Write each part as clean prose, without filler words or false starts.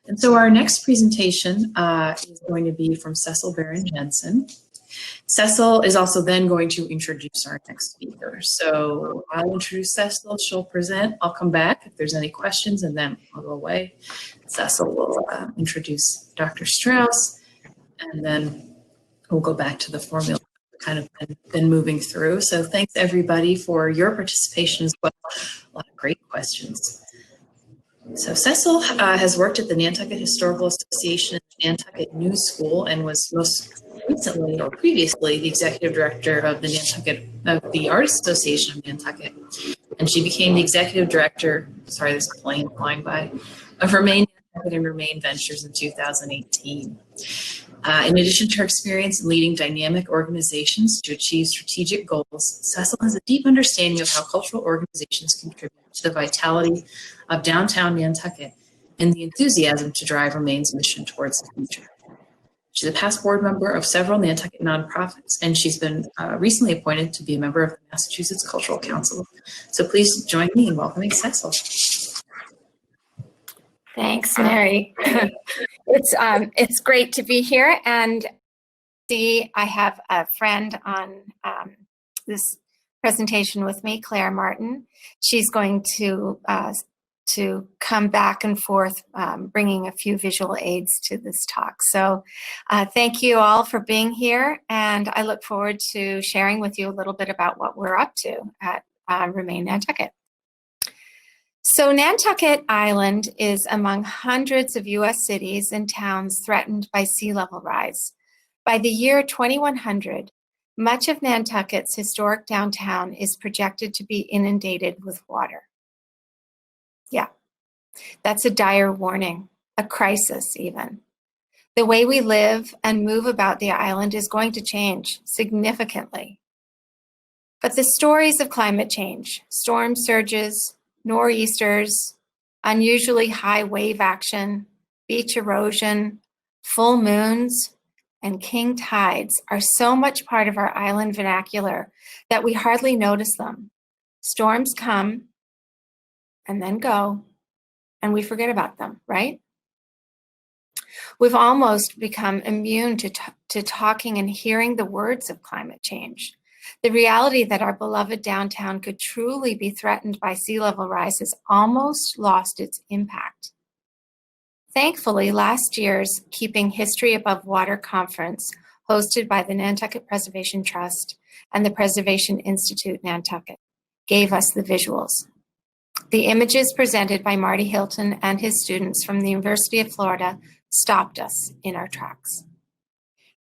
And so our next presentation is going to be from Cecil, Barron, Jensen. Cecil is also then going to introduce our next speaker. So I'll introduce Cecil, she'll present, I'll come back if there's any questions, and then I'll go away. Cecil will introduce Dr. Strauss, and then we'll go back to the formula we've kind of been moving through. So thanks everybody for your participation as well. A lot of great questions. So Cecil has worked at the Nantucket Historical Association and Nantucket News School, and was most recently or previously the executive director of the Artists Association of Nantucket. And she became the executive director, sorry, there's a plane flying by, of Remain Nantucket and Remain Ventures in 2018. In addition to her experience in leading dynamic organizations to achieve strategic goals, Cecil has a deep understanding of how cultural organizations contribute to the vitality of downtown Nantucket and the enthusiasm to drive Remain's mission towards the future. She's a past board member of several Nantucket nonprofits, and she's been recently appointed to be a member of the Massachusetts Cultural Council. So please join me in welcoming Cecil. Thanks, Mary. It's great to be here, and see I have a friend on this presentation with me, Claire Martin. She's going to come back and forth, bringing a few visual aids to this talk. So thank you all for being here, and I look forward to sharing with you a little bit about what we're up to at Remain Nantucket. So Nantucket Island is among hundreds of US cities and towns threatened by sea level rise. By the year 2100, much of Nantucket's historic downtown is projected to be inundated with water. Yeah, that's a dire warning, a crisis even. The way we live and move about the island is going to change significantly. But the stories of climate change, storm surges, nor'easters, unusually high wave action, beach erosion, full moons, and king tides are so much part of our island vernacular that we hardly notice them. Storms come and then go, and we forget about them, right? We've almost become immune to talking and hearing the words of climate change. The reality that our beloved downtown could truly be threatened by sea level rise has almost lost its impact. Thankfully, last year's Keeping History Above Water conference, hosted by the Nantucket Preservation Trust and the Preservation Institute Nantucket, gave us the visuals. The images presented by Marty Hilton and his students from the University of Florida stopped us in our tracks.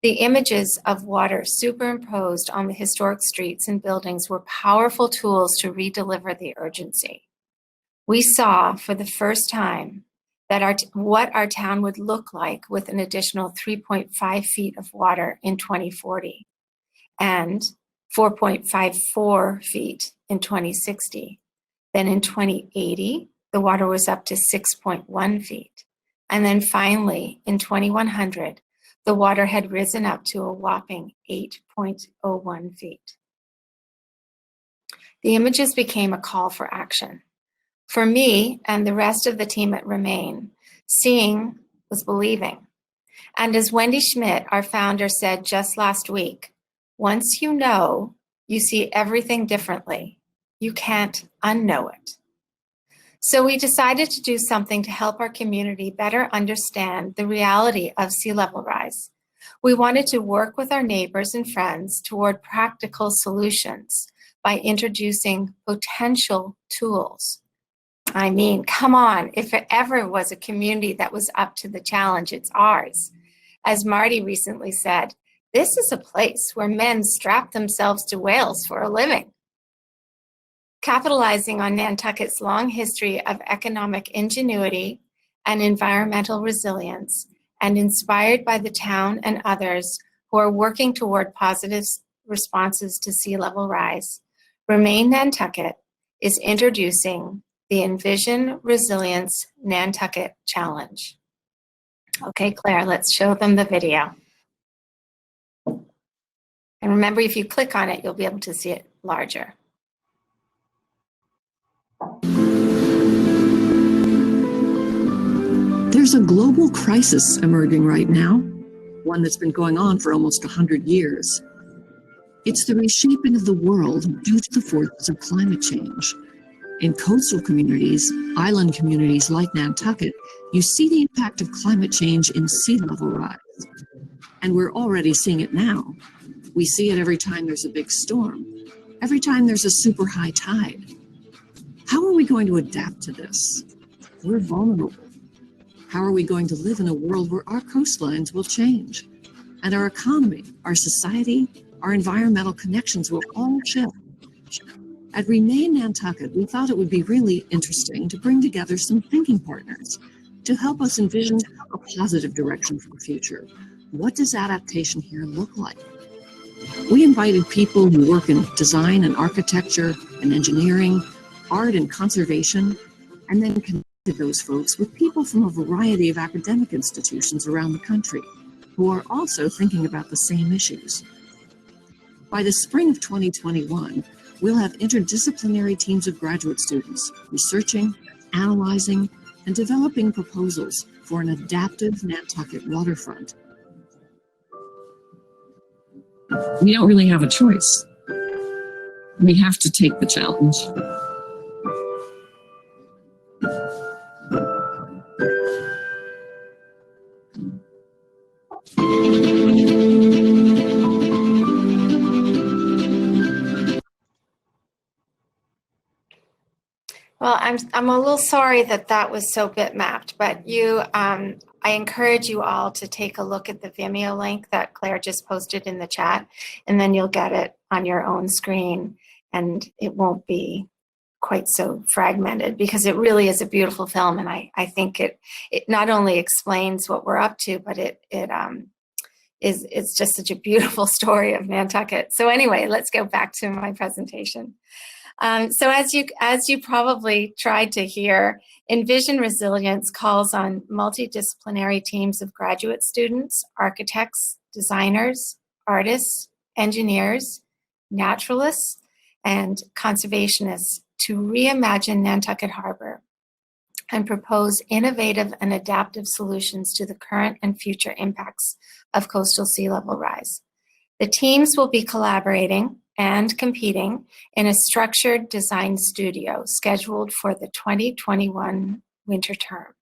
The images of water superimposed on the historic streets and buildings were powerful tools to redeliver the urgency. We saw for the first time that what our town would look like with an additional 3.5 feet of water in 2040 and 4.54 feet in 2060. Then in 2080, the water was up to 6.1 feet. And then finally, in 2100, the water had risen up to a whopping 8.01 feet. The images became a call for action. For me and the rest of the team at Remain, seeing was believing. And as Wendy Schmidt, our founder, said just last week, once you know, you see everything differently. You can't unknow it. So we decided to do something to help our community better understand the reality of sea level rise. We wanted to work with our neighbors and friends toward practical solutions by introducing potential tools. I mean, come on, if it ever was a community that was up to the challenge, it's ours. As Marty recently said, this is a place where men strap themselves to whales for a living. Capitalizing on Nantucket's long history of economic ingenuity and environmental resilience, and inspired by the town and others who are working toward positive responses to sea level rise, Remain Nantucket is introducing the Envision Resilience Nantucket Challenge. Okay, Claire, let's show them the video. And remember, if you click on it, you'll be able to see it larger. There's a global crisis emerging right now, one that's been going on for almost 100 years. It's the reshaping of the world due to the forces of climate change. In coastal communities, island communities like Nantucket, you see the impact of climate change in sea level rise. And we're already seeing it now. We see it every time there's a big storm, every time there's a super high tide. How are we going to adapt to this? We're vulnerable. How are we going to live in a world where our coastlines will change? And our economy, our society, our environmental connections will all shift. At Remain Nantucket, we thought it would be really interesting to bring together some thinking partners to help us envision a positive direction for the future. What does adaptation here look like? We invited people who work in design and architecture and engineering, art and conservation, and then connected those folks with people from a variety of academic institutions around the country who are also thinking about the same issues. By the spring of 2021, we'll have interdisciplinary teams of graduate students researching, analyzing, and developing proposals for an adaptive Nantucket waterfront. We don't really have a choice. We have to take the challenge. Well, I'm a little sorry that was so bitmapped, but I encourage you all to take a look at the Vimeo link that Claire just posted in the chat, and then you'll get it on your own screen, and it won't be quite so fragmented because it really is a beautiful film, and I think it not only explains what we're up to, but it's just such a beautiful story of Nantucket. So anyway, let's go back to my presentation. So as you probably tried to hear, Envision Resilience calls on multidisciplinary teams of graduate students, architects, designers, artists, engineers, naturalists, and conservationists to reimagine Nantucket Harbor and propose innovative and adaptive solutions to the current and future impacts of coastal sea level rise. The teams will be collaborating and competing in a structured design studio scheduled for the 2021 winter term.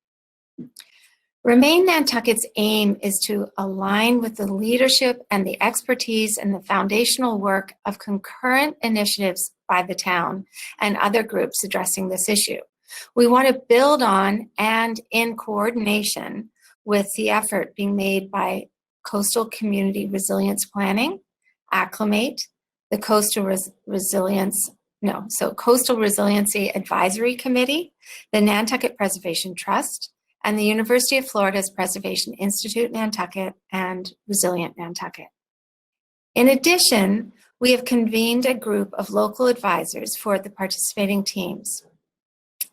Remain Nantucket's aim is to align with the leadership and the expertise and the foundational work of concurrent initiatives by the town and other groups addressing this issue. We want to build on and in coordination with the effort being made by Coastal Community Resilience Planning, Acclimate, the Coastal Resiliency Advisory Committee, the Nantucket Preservation Trust, and the University of Florida's Preservation Institute Nantucket and Resilient Nantucket. In addition, we have convened a group of local advisors for the participating teams.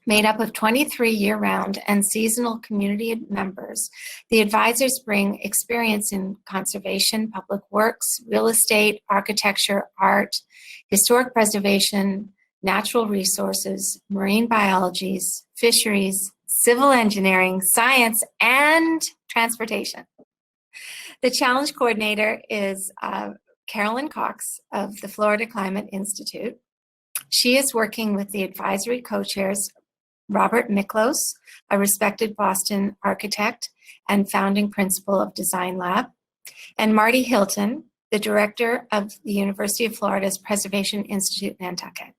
Made up of 23 year-round and seasonal community members, the advisors bring experience in conservation, public works, real estate, architecture, art, historic preservation, natural resources, marine biologies, fisheries, civil engineering, science, and transportation. The challenge coordinator is Carolyn Cox of the Florida Climate Institute. She is working with the advisory co-chairs Robert Miklos, a respected Boston architect and founding principal of Design Lab, and Marty Hilton, the director of the University of Florida's Preservation Institute Nantucket.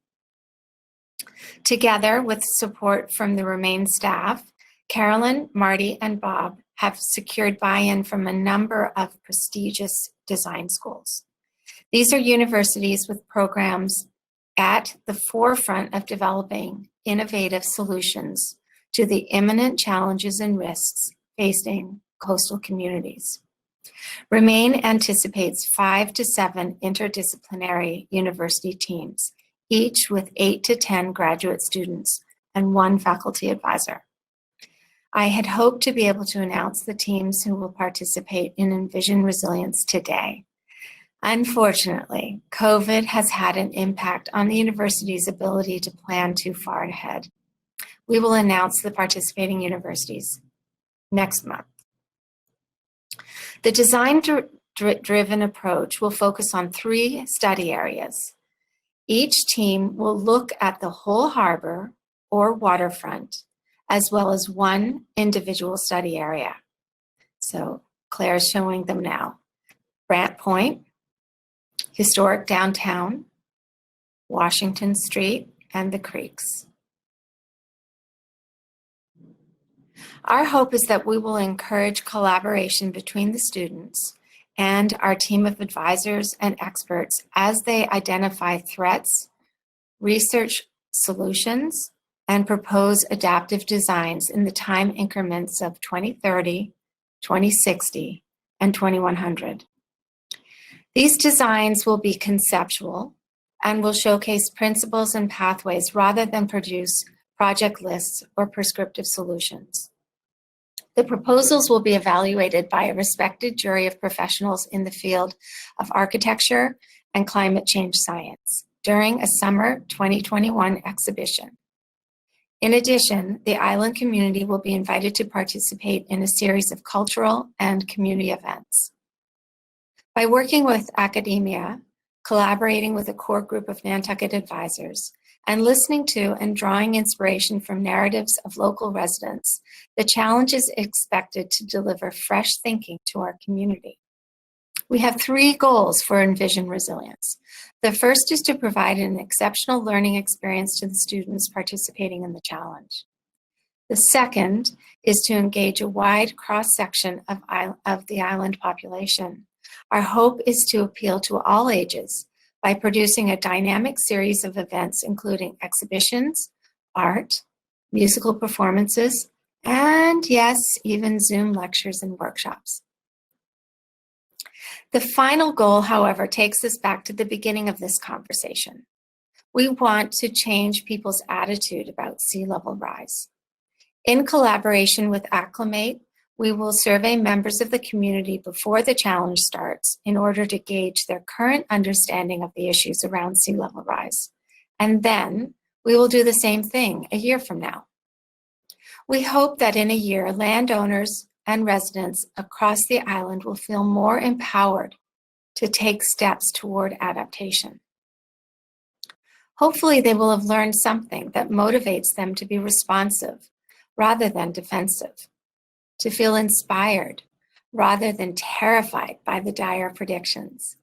Together with support from the Remain staff, Carolyn, Marty, and Bob have secured buy-in from a number of prestigious design schools. These are universities with programs at the forefront of developing innovative solutions to the imminent challenges and risks facing coastal communities. Remain anticipates 5 to 7 interdisciplinary university teams, each with 8 to 10 graduate students and 1 faculty advisor. I had hoped to be able to announce the teams who will participate in Envision Resilience today. Unfortunately, COVID has had an impact on the university's ability to plan too far ahead. We will announce the participating universities next month. The design-driven approach will focus on 3 study areas. Each team will look at the whole harbor or waterfront, as well as one individual study area. So Claire is showing them now. Brant Point, historic downtown, Washington Street, and the creeks. Our hope is that we will encourage collaboration between the students and our team of advisors and experts as they identify threats, research solutions, and propose adaptive designs in the time increments of 2030, 2060, and 2100. These designs will be conceptual and will showcase principles and pathways rather than produce project lists or prescriptive solutions. The proposals will be evaluated by a respected jury of professionals in the field of architecture and climate change science during a summer 2021 exhibition. In addition, the island community will be invited to participate in a series of cultural and community events. By working with academia, collaborating with a core group of Nantucket advisors, and listening to and drawing inspiration from narratives of local residents, the challenge is expected to deliver fresh thinking to our community. We have 3 goals for Envision Resilience. The first is to provide an exceptional learning experience to the students participating in the challenge. The second is to engage a wide cross-section of the island population. Our hope is to appeal to all ages by producing a dynamic series of events including exhibitions, art, musical performances, and yes, even Zoom lectures and workshops. The final goal, however, takes us back to the beginning of this conversation. We want to change people's attitude about sea level rise. In collaboration with Acclimate, we will survey members of the community before the challenge starts in order to gauge their current understanding of the issues around sea level rise. And then we will do the same thing a year from now. We hope that in a year, landowners and residents across the island will feel more empowered to take steps toward adaptation. Hopefully, they will have learned something that motivates them to be responsive rather than defensive, to feel inspired rather than terrified by the dire predictions.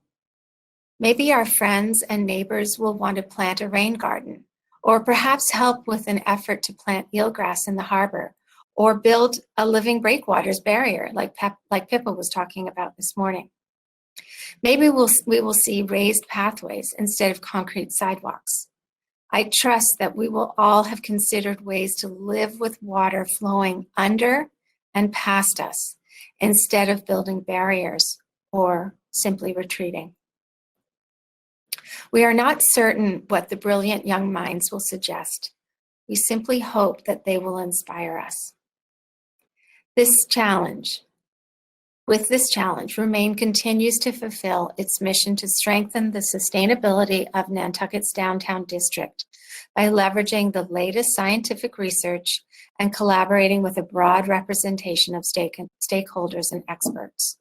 Maybe our friends and neighbors will want to plant a rain garden, or perhaps help with an effort to plant eelgrass in the harbor, or build a living breakwaters barrier like Pippa was talking about this morning. Maybe we will see raised pathways instead of concrete sidewalks. I trust that we will all have considered ways to live with water flowing under and past us instead of building barriers or simply retreating. We are not certain what the brilliant young minds will suggest. We simply hope that they will inspire us. With this challenge, Remain continues to fulfill its mission to strengthen the sustainability of Nantucket's downtown district by leveraging the latest scientific research and collaborating with a broad representation of stakeholders and experts.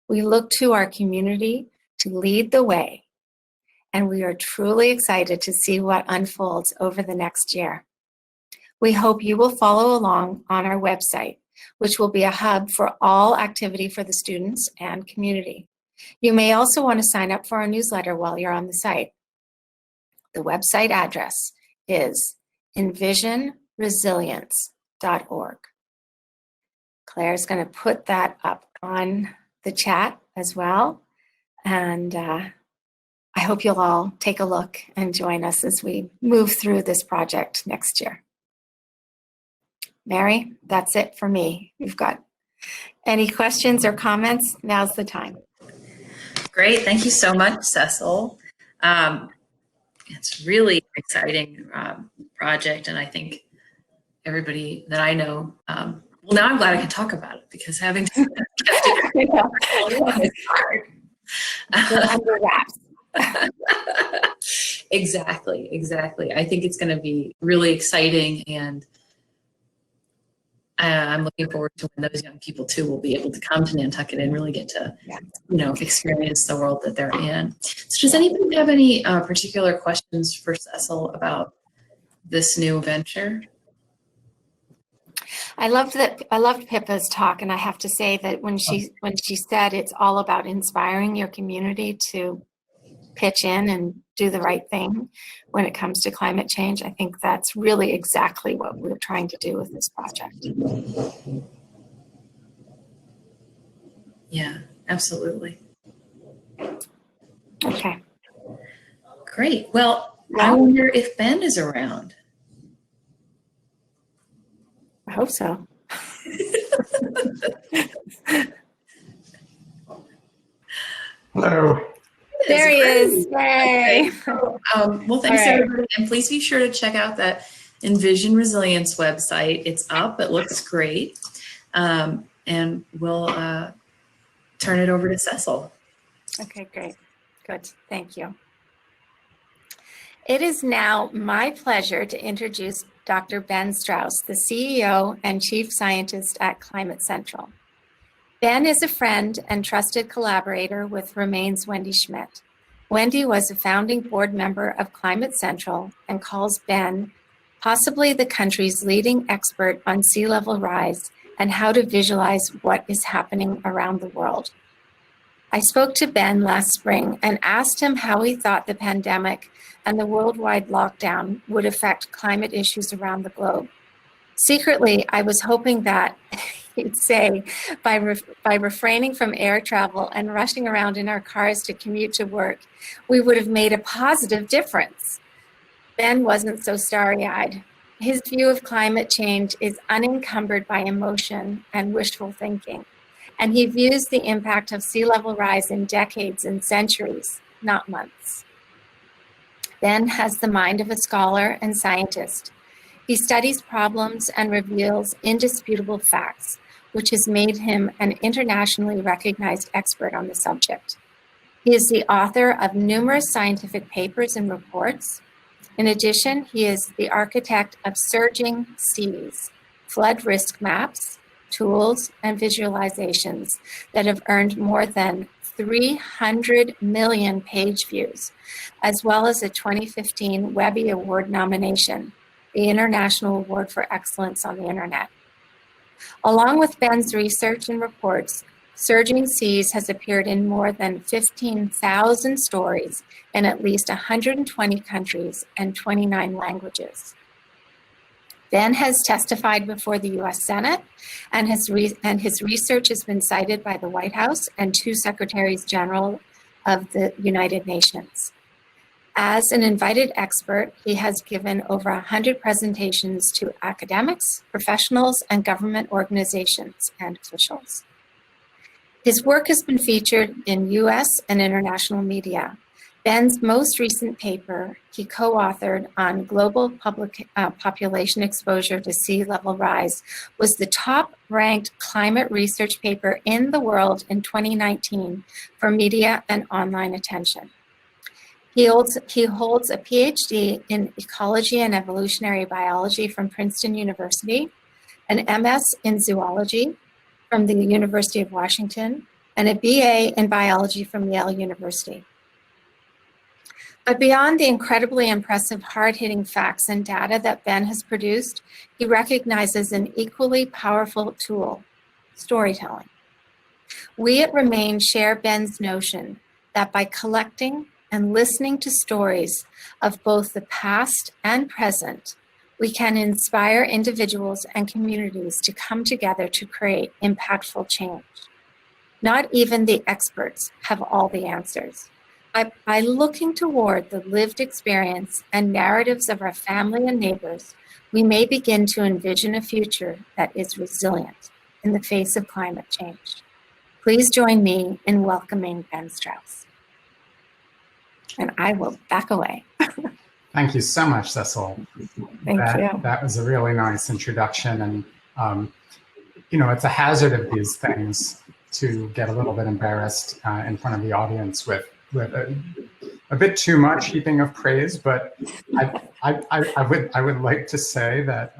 We look to our community to lead the way, and we are truly excited to see what unfolds over the next year. We hope you will follow along on our website, which will be a hub for all activity for the students and community. You may also want to sign up for our newsletter while you're on the site. The website address is envisionresilience.org. Claire's going to put that up on the chat as well. And I hope you'll all take a look and join us as we move through this project next year. Mary, that's it for me. You've got any questions or comments? Now's the time. Great. Thank you so much, Cecil. It's really exciting project, and I think everybody that I know, well, now I'm glad I can talk about it because having kept it is hard. Under wraps. Exactly. I think it's going to be really exciting, and I'm looking forward to when those young people too will be able to come to Nantucket and really get to, experience the world that they're in. So does anybody have any particular questions for Cecil about this new venture? I loved Pippa's talk, and I have to say that when she said it's all about inspiring your community to pitch in and do the right thing when it comes to climate change, I think that's really exactly what we're trying to do with this project. Yeah, absolutely. Okay. Great. Well, I wonder if Ben is around. I hope so. Hello. There he is. Yay. Well, thanks everybody. And please be sure to check out that Envision Resilience website. It's up. It looks great. And we'll turn it over to Cecil. Okay, great. Good. Thank you. It is now my pleasure to introduce Dr. Ben Strauss, the CEO and Chief Scientist at Climate Central. Ben is a friend and trusted collaborator with Remain's Wendy Schmidt. Wendy was a founding board member of Climate Central and calls Ben possibly the country's leading expert on sea level rise and how to visualize what is happening around the world. I spoke to Ben last spring and asked him how he thought the pandemic and the worldwide lockdown would affect climate issues around the globe. Secretly, I was hoping that he'd say by refraining from air travel and rushing around in our cars to commute to work, we would have made a positive difference. Ben wasn't so starry-eyed. His view of climate change is unencumbered by emotion and wishful thinking, and he views the impact of sea level rise in decades and centuries, not months. Ben has the mind of a scholar and scientist. He studies problems and reveals indisputable facts, which has made him an internationally recognized expert on the subject. He is the author of numerous scientific papers and reports. In addition, he is the architect of Surging Seas, flood risk maps, tools, and visualizations that have earned more than 300 million page views, as well as a 2015 Webby Award nomination, the International Award for Excellence on the Internet. Along with Ben's research and reports, Surging Seas has appeared in more than 15,000 stories in at least 120 countries and 29 languages. Ben has testified before the US Senate, and his research has been cited by the White House and 2 Secretaries General of the United Nations. As an invited expert, he has given over 100 presentations to academics, professionals, and government organizations and officials. His work has been featured in US and international media. Ben's most recent paper he co-authored on global population exposure to sea level rise was the top-ranked climate research paper in the world in 2019 for media and online attention. He holds a PhD in ecology and evolutionary biology from Princeton University, an MS in zoology from the University of Washington, and a BA in biology from Yale University. But beyond the incredibly impressive hard-hitting facts and data that Ben has produced, he recognizes an equally powerful tool, storytelling. We at Remain share Ben's notion that by collecting and listening to stories of both the past and present, we can inspire individuals and communities to come together to create impactful change. Not even the experts have all the answers. By looking toward the lived experience and narratives of our family and neighbors, we may begin to envision a future that is resilient in the face of climate change. Please join me in welcoming Ben Strauss. And I will back away. Thank you so much, Cecil. Thank you. That was a really nice introduction. And, it's a hazard of these things to get a little bit embarrassed in front of the audience with a bit too much heaping of praise. But I would like to say that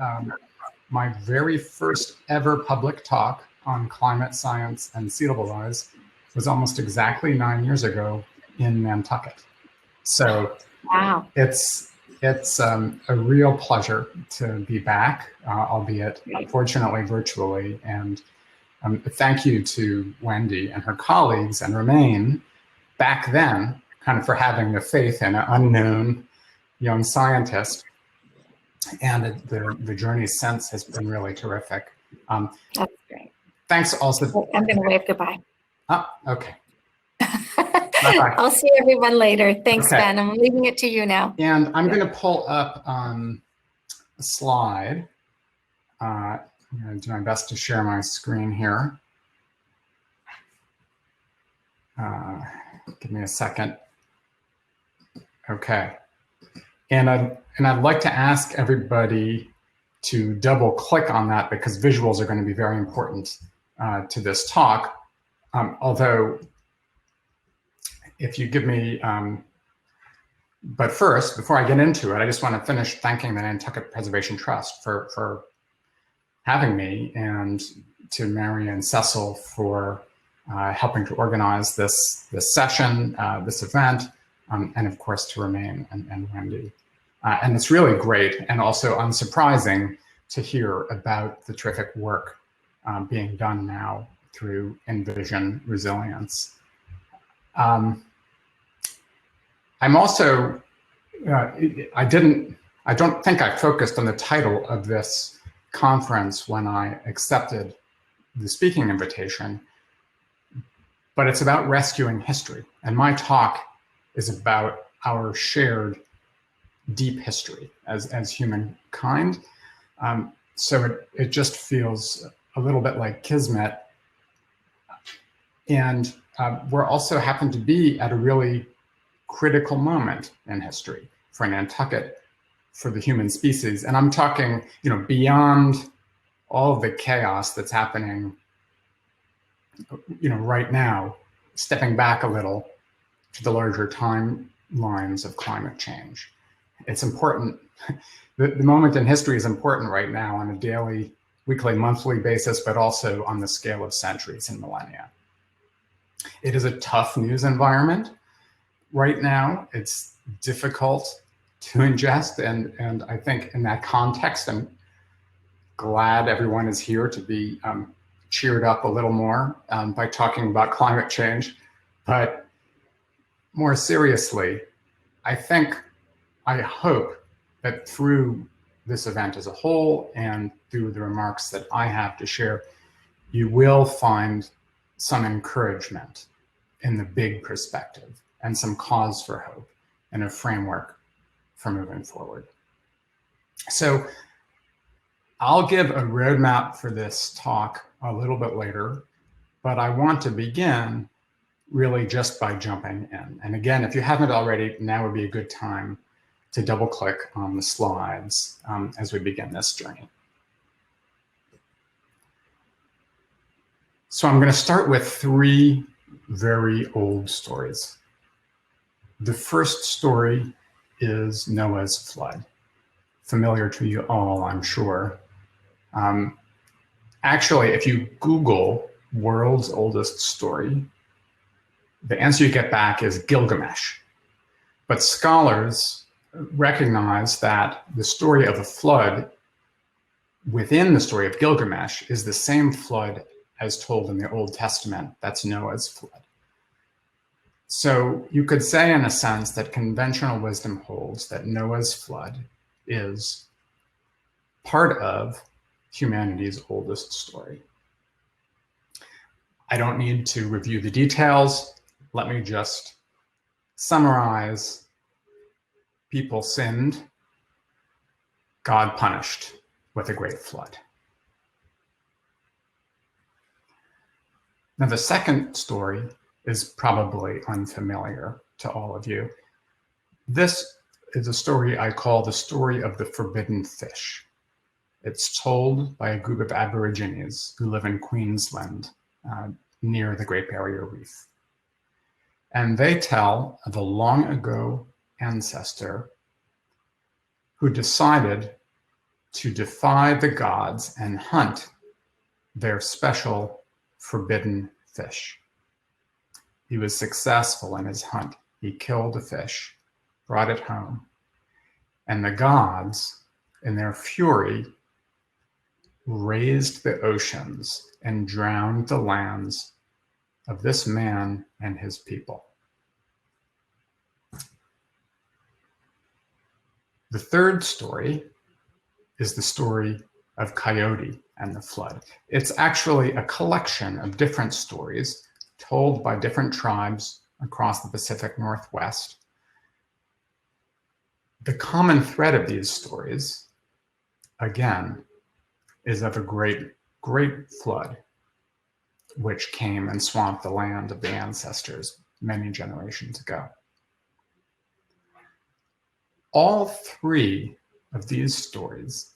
my very first ever public talk on climate science and sea level rise was almost exactly 9 years ago in Nantucket. So Wow. it's a real pleasure to be back, albeit fortunately virtually. And thank you to Wendy and her colleagues and Romaine back then, kind of for having the faith in an unknown young scientist. And the journey since has been really terrific. That's great. Thanks also. I'm going to wave goodbye. Oh, okay. Bye-bye. I'll see everyone later. Thanks, Okay. Ben. I'm leaving it to you now. And I'm going to pull up a slide. I'm going to do my best to share my screen here. Give me a second. Okay. And I'd like to ask everybody to double click on that because visuals are going to be very important to this talk. Although, if you give me, but first, before I get into it, I just want to finish thanking the Nantucket Preservation Trust for having me, and to Mary and Cecil for helping to organize this session, this event, and of course to Romaine and Wendy. And it's really great and also unsurprising to hear about the terrific work being done now through Envision Resilience. I'm also, I don't think I focused on the title of this conference when I accepted the speaking invitation, but it's about rescuing history. And my talk is about our shared deep history as humankind. So it just feels a little bit like kismet. And we're also happen to be at a really critical moment in history for Nantucket, for the human species. And I'm talking, beyond all of the chaos that's happening, right now, stepping back a little to the larger timelines of climate change. It's important. The moment in history is important right now on a daily, weekly, monthly basis, but also on the scale of centuries and millennia. It is a tough news environment right now. It's difficult to ingest, and I think in that context, I'm glad everyone is here to be cheered up a little more by talking about climate change. But more seriously, I hope that through this event as a whole and through the remarks that I have to share, you will find some encouragement in the big perspective and some cause for hope and a framework for moving forward. So I'll give a roadmap for this talk a little bit later, but I want to begin really just by jumping in. And again, if you haven't already, now would be a good time to double click on the slides as we begin this journey. So I'm going to start with 3 very old stories. The first story is Noah's flood, familiar to you all, I'm sure. Actually, if you Google world's oldest story, the answer you get back is Gilgamesh. But scholars recognize that the story of a flood within the story of Gilgamesh is the same flood as told in the Old Testament. That's Noah's flood. So you could say, in a sense, that conventional wisdom holds that Noah's flood is part of humanity's oldest story. I don't need to review the details. Let me just summarize. People sinned, God punished with a great flood. Now, the second story is probably unfamiliar to all of you. This is a story I call the story of the forbidden fish. It's told by a group of Aborigines who live in Queensland, near the Great Barrier Reef. And they tell of a long ago ancestor who decided to defy the gods and hunt their special forbidden fish. He was successful in his hunt. He killed a fish, brought it home, and the gods, in their fury, raised the oceans and drowned the lands of this man and his people. The third story is the story of Coyote and the flood. It's actually a collection of different stories told by different tribes across the Pacific Northwest. The common thread of these stories, again, is of a great flood, which came and swamped the land of the ancestors many generations ago. All three of these stories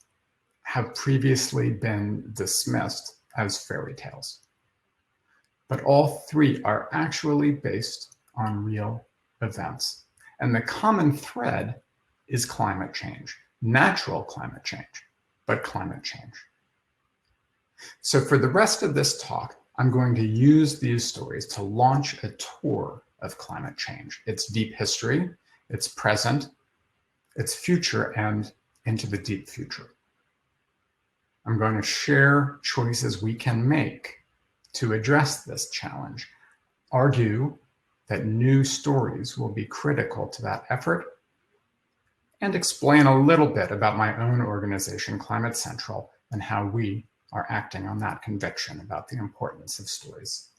have previously been dismissed as fairy tales, but all three are actually based on real events. And the common thread is climate change, natural climate change, but climate change. So for the rest of this talk, I'm going to use these stories to launch a tour of climate change, its deep history, its present, its future, and into the deep future. I'm going to share choices we can make to address this challenge, argue that new stories will be critical to that effort, and explain a little bit about my own organization, Climate Central, and how we are acting on that conviction about the importance of stories.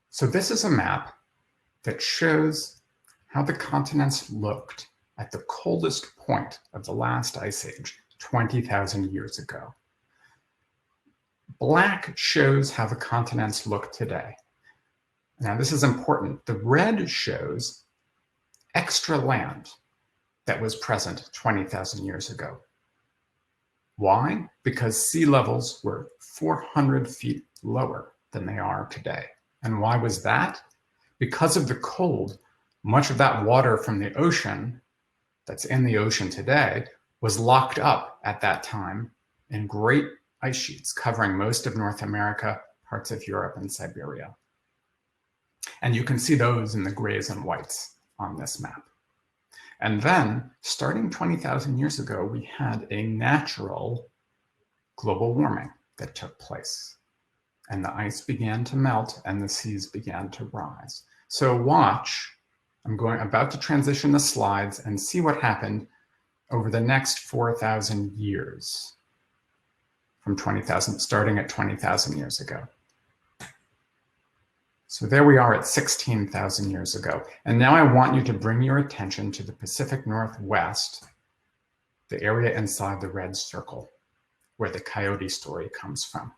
So this is a map that shows how the continents looked at the coldest point of the last ice age, 20,000 years ago. Black shows how the continents look today. Now this is important. The red shows extra land that was present 20,000 years ago. Why? Because sea levels were 400 feet lower than they are today. And why was that? Because of the cold, much of that water from the ocean that's in the ocean today was locked up at that time in great ice sheets covering most of North America, parts of Europe, and Siberia. And you can see those in the grays and whites on this map. And then, starting 20,000 years ago, we had a natural global warming that took place. And the ice began to melt and the seas began to rise. So watch, I'm about to transition the slides and see what happened over the next 4,000 years from 20,000, starting at 20,000 years ago. So there we are at 16,000 years ago. And now I want you to bring your attention to the Pacific Northwest, the area inside the red circle, where the Coyote story comes from.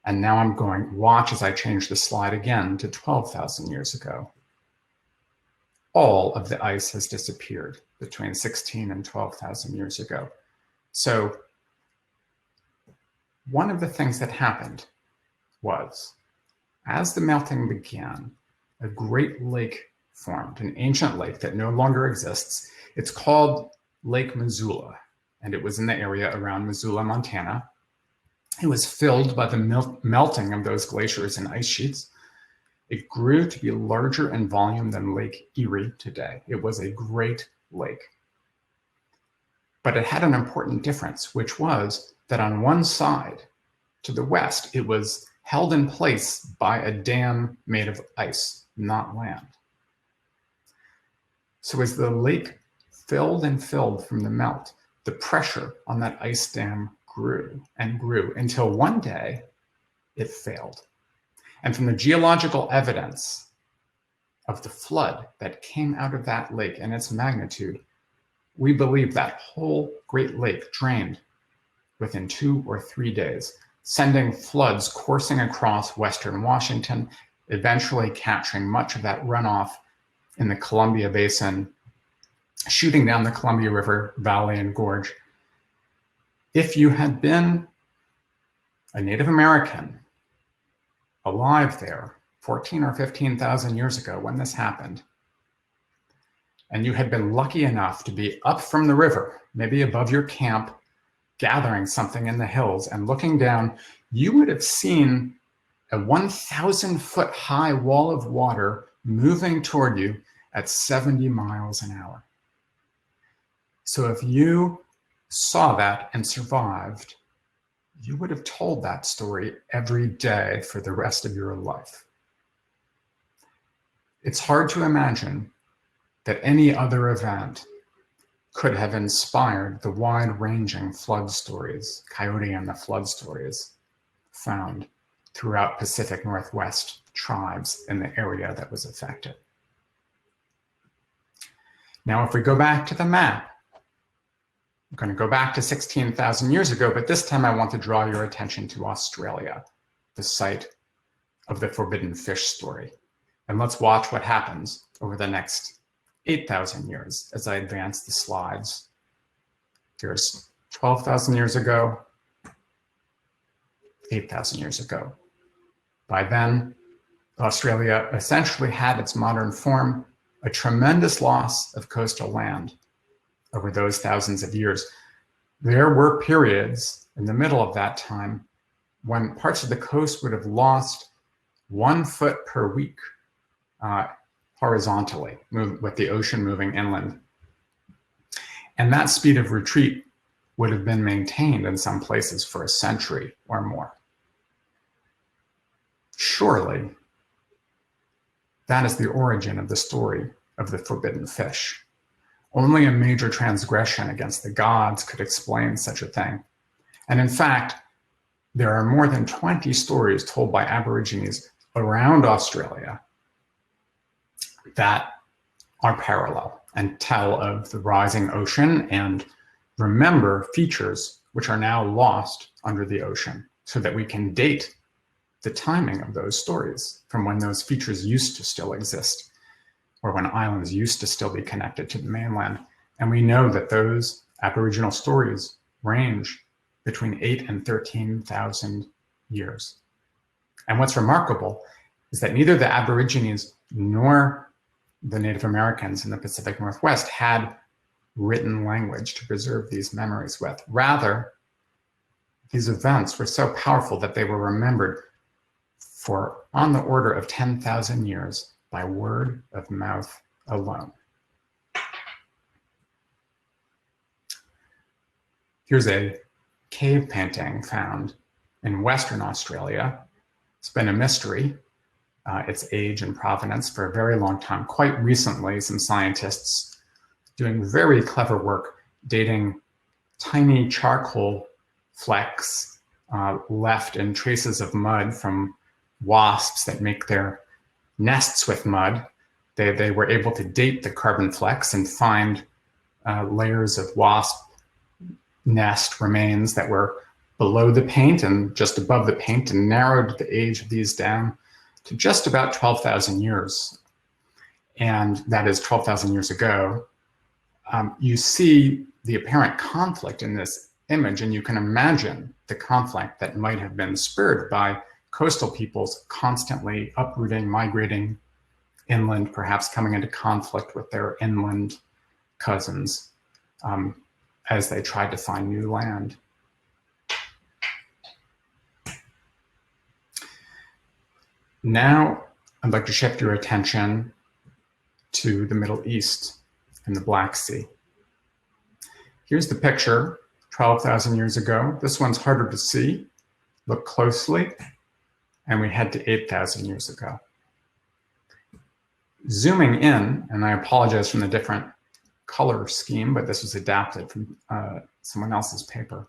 And now I'm going, watch as I change the slide again to 12,000 years ago. All of the ice has disappeared between 16 and 12,000 years ago. So one of the things that happened was, as the melting began, a great lake formed, an ancient lake that no longer exists. It's called Lake Missoula, and it was in the area around Missoula, Montana. It was filled by the melting of those glaciers and ice sheets. It grew to be larger in volume than Lake Erie today. It was a great lake. But it had an important difference, which was that on one side, to the west, it was held in place by a dam made of ice, not land. So as the lake filled and filled from the melt, the pressure on that ice dam grew and grew until one day it failed. And from the geological evidence of the flood that came out of that lake and its magnitude, we believe that whole Great Lake drained within 2 or 3 days, sending floods coursing across Western Washington, eventually capturing much of that runoff in the Columbia Basin, shooting down the Columbia River Valley and Gorge. If you had been a Native American alive there 14 or 15,000 years ago when this happened, and you had been lucky enough to be up from the river, maybe above your camp, gathering something in the hills and looking down, you would have seen a 1,000-foot high wall of water moving toward you at 70 miles an hour. So if you saw that and survived, you would have told that story every day for the rest of your life. It's hard to imagine that any other event could have inspired the wide-ranging flood stories, Coyote and the flood stories, found throughout Pacific Northwest tribes in the area that was affected. Now, if we go back to the map, I'm going to go back to 16,000 years ago, but this time I want to draw your attention to Australia, the site of the forbidden fish story. And let's watch what happens over the next 8,000 years as I advance the slides. Here's 12,000 years ago, 8,000 years ago. By then, Australia essentially had its modern form, a tremendous loss of coastal land over those thousands of years. There were periods in the middle of that time when parts of the coast would have lost 1 foot per week horizontally, with the ocean moving inland. And that speed of retreat would have been maintained in some places for a century or more. Surely, that is the origin of the story of the forbidden fish. Only a major transgression against the gods could explain such a thing. And in fact, there are more than 20 stories told by Aborigines around Australia that are parallel and tell of the rising ocean and remember features which are now lost under the ocean, so that we can date the timing of those stories from when those features used to still exist, or when islands used to still be connected to the mainland. And we know that those Aboriginal stories range between 8,000 and 13,000 years. And what's remarkable is that neither the Aborigines nor the Native Americans in the Pacific Northwest had written language to preserve these memories with. Rather, these events were so powerful that they were remembered for on the order of 10,000 years by word of mouth alone. Here's a cave painting found in Western Australia. It's been a mystery, its age and provenance, for a very long time. Quite recently, some scientists doing very clever work dating tiny charcoal flecks left in traces of mud from wasps that make their nests with mud. They were able to date the carbon flecks and find layers of wasp nest remains that were below the paint and just above the paint, and narrowed the age of these down to just about 12,000 years. And that is 12,000 years ago. You see the apparent conflict in this image, and you can imagine the conflict that might have been spurred by coastal peoples constantly uprooting, migrating inland, perhaps coming into conflict with their inland cousins as they tried to find new land. Now, I'd like to shift your attention to the Middle East and the Black Sea. Here's the picture 12,000 years ago. This one's harder to see. Look closely, and we head to 8,000 years ago. Zooming in, and I apologize from the different color scheme, but this was adapted from someone else's paper.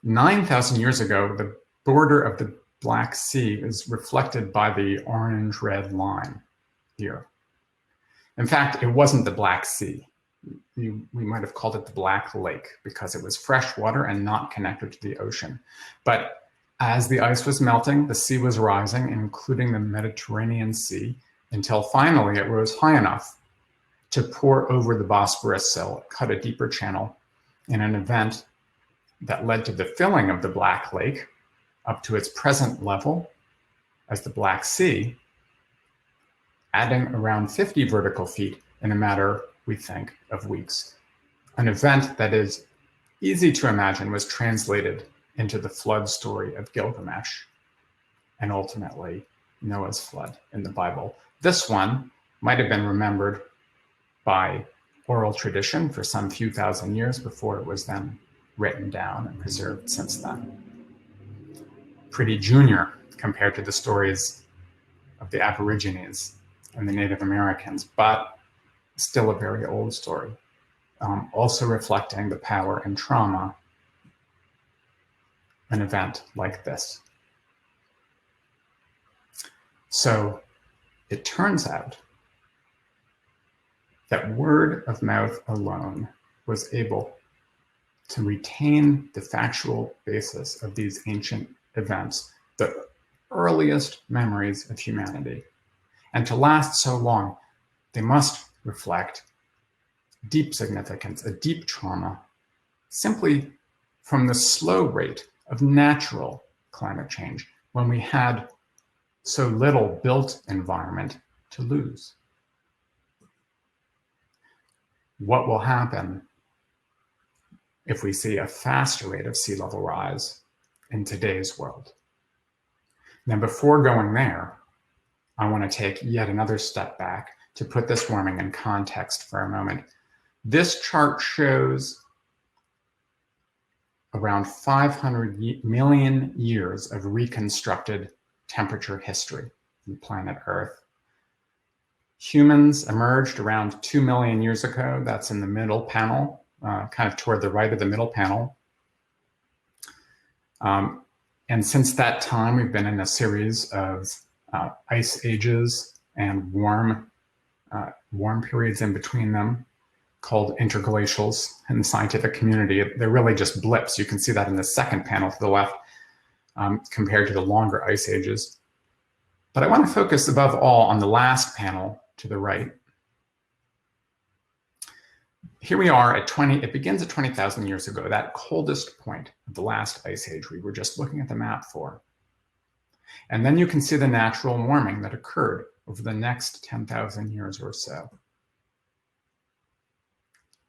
9,000 years ago, the border of the Black Sea is reflected by the orange-red line here. In fact, it wasn't the Black Sea. We might have called it the Black Lake because it was fresh water and not connected to the ocean. But as the ice was melting, the sea was rising, including the Mediterranean Sea, until finally it rose high enough to pour over the Bosporus Sill, cut a deeper channel in an event that led to the filling of the Black Lake up to its present level as the Black Sea, adding around 50 vertical feet in a matter, we think, of weeks. An event that is easy to imagine was translated into the flood story of Gilgamesh and ultimately Noah's flood in the Bible. This one might have been remembered by oral tradition for some few thousand years before it was then written down and preserved since then. Pretty junior compared to the stories of the Aborigines and the Native Americans, but still a very old story, also reflecting the power and trauma an event like this. So it turns out that word of mouth alone was able to retain the factual basis of these ancient events, the earliest memories of humanity. And to last so long, they must reflect deep significance, a deep trauma, simply from the slow rate of natural climate change when we had so little built environment to lose. What will happen if we see a faster rate of sea level rise in today's world? Now, before going there, I want to take yet another step back to put this warming in context for a moment. This chart shows around 500 million years of reconstructed temperature history on planet Earth. Humans emerged around 2 million years ago. That's in the middle panel, kind of toward the right of the middle panel. And since that time, we've been in a series of ice ages and warm periods in between them, called interglacials in the scientific community. They're really just blips. You can see that in the second panel to the left, compared to the longer ice ages. But I want to focus above all on the last panel to the right. Here we are at it begins at 20,000 years ago, that coldest point of the last ice age we were just looking at the map for. And then you can see the natural warming that occurred over the next 10,000 years or so.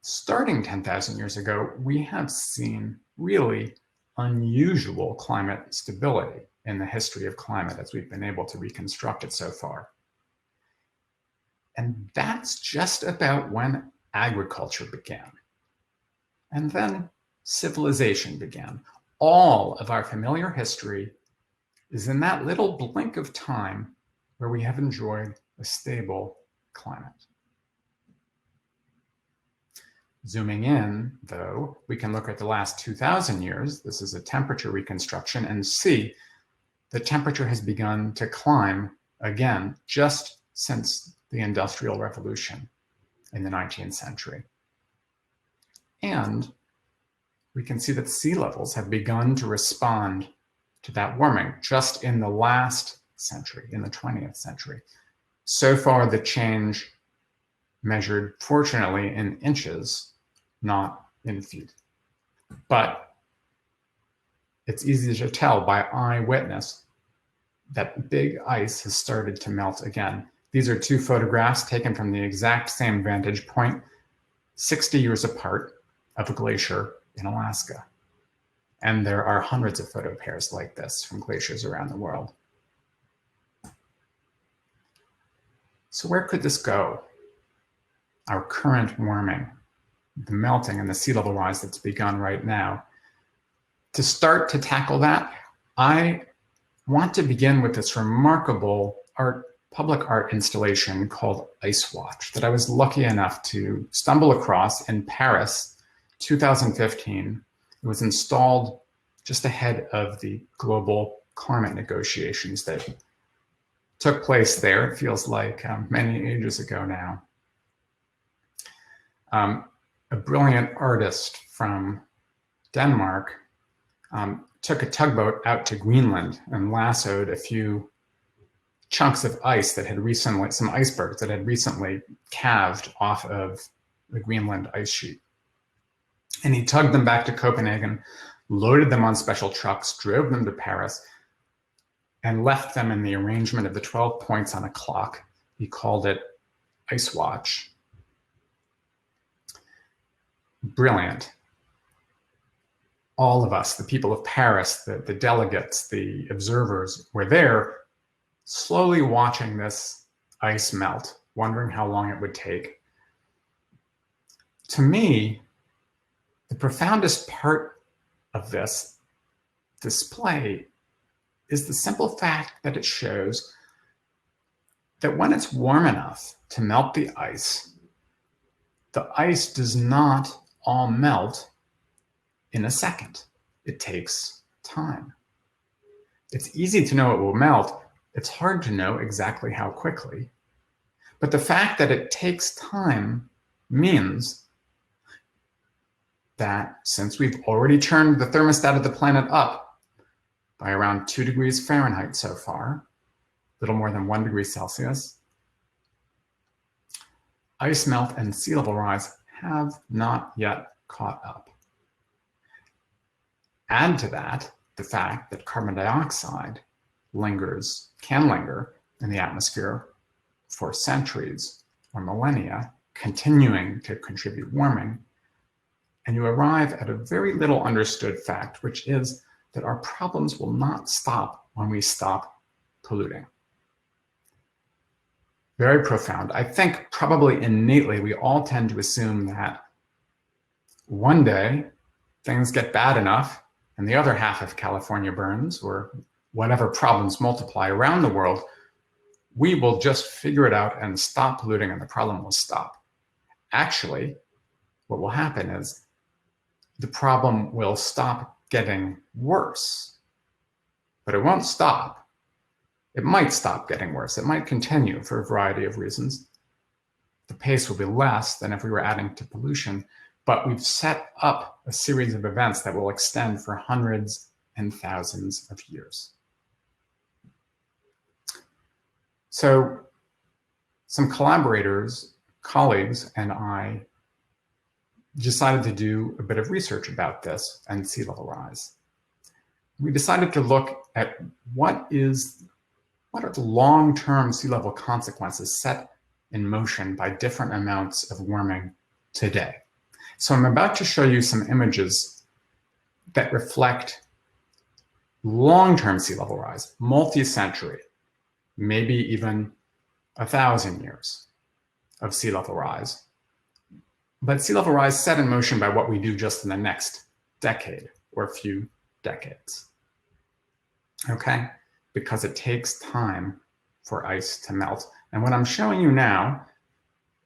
Starting 10,000 years ago, we have seen really unusual climate stability in the history of climate as we've been able to reconstruct it so far. And that's just about when agriculture began. And then civilization began. All of our familiar history is in that little blink of time where we have enjoyed a stable climate. Zooming in, though, we can look at the last 2,000 years. This is a temperature reconstruction, and see the temperature has begun to climb again just since the Industrial Revolution in the 19th century. And we can see that sea levels have begun to respond to that warming just in the last century, in the 20th century. So far, the change measured, fortunately, in inches, not in feet. But it's easy to tell by eyewitness that big ice has started to melt again. These are two photographs taken from the exact same vantage point, 60 years apart, of a glacier in Alaska. And there are hundreds of photo pairs like this from glaciers around the world. So where could this go? Our current warming, the melting and the sea level rise that's begun right now. To start to tackle that, I want to begin with this remarkable public art installation called Ice Watch that I was lucky enough to stumble across in Paris, 2015. It was installed just ahead of the global climate negotiations that took place there. It feels like many ages ago now. A brilliant artist from Denmark took a tugboat out to Greenland and lassoed a few chunks of ice that had recently, some icebergs that had recently calved off of the Greenland ice sheet. And he tugged them back to Copenhagen, loaded them on special trucks, drove them to Paris, and left them in the arrangement of the 12 points on a clock. He called it Ice Watch. brilliant. All of us, the people of Paris, the delegates, the observers, were there slowly watching this ice melt, wondering how long it would take. To me, the profoundest part of this display is the simple fact that it shows that when it's warm enough to melt the ice does not all melt in a second. It takes time. It's easy to know it will melt. It's hard to know exactly how quickly. But the fact that it takes time means that since we've already turned the thermostat of the planet up by around 2 degrees Fahrenheit so far, a little more than 1 degree Celsius, ice melt and sea level rise have not yet caught up. Add to that the fact that carbon dioxide can linger in the atmosphere for centuries or millennia, continuing to contribute warming, and you arrive at a very little understood fact, which is that our problems will not stop when we stop polluting. Very profound. I think probably innately we all tend to assume that one day things get bad enough and the other half of California burns, or whatever problems multiply around the world, we will just figure it out and stop polluting and the problem will stop. Actually, what will happen is the problem will stop getting worse, but it won't stop. It might stop getting worse. It might continue for a variety of reasons. The pace will be less than if we were adding to pollution, but we've set up a series of events that will extend for hundreds and thousands of years. So some colleagues, and I decided to do a bit of research about this and sea level rise. We decided to look at what are the long-term sea level consequences set in motion by different amounts of warming today. So I'm about to show you some images that reflect long-term sea level rise, multi-century, maybe even 1,000 years of sea level rise. But sea level rise set in motion by what we do just in the next decade or a few decades. Okay? Because it takes time for ice to melt. And what I'm showing you now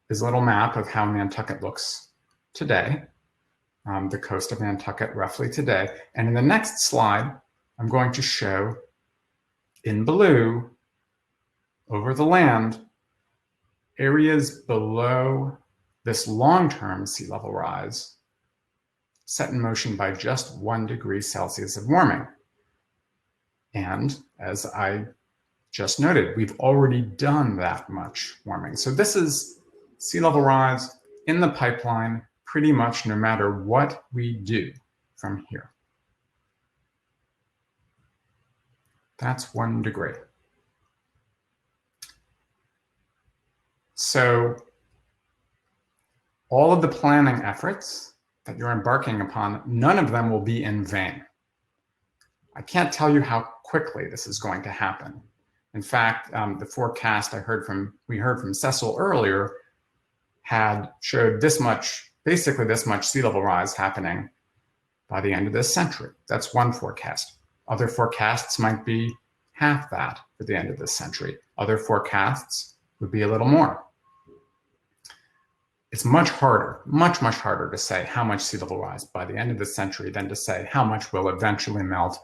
is a little map of how Nantucket looks today, the coast of Nantucket roughly today. And in the next slide, I'm going to show in blue over the land areas below this long-term sea level rise set in motion by just 1 degree Celsius of warming. And as I just noted, we've already done that much warming. So this is sea level rise in the pipeline pretty much no matter what we do from here. That's 1 degree. So all of the planning efforts that you're embarking upon, none of them will be in vain. I can't tell you how quickly this is going to happen. In fact, the forecast we heard from Cecil earlier showed basically this much sea level rise happening by the end of this century. That's one forecast. Other forecasts might be half that for the end of this century. Other forecasts would be a little more. It's much harder, much harder to say how much sea level rise by the end of this century than to say how much will eventually melt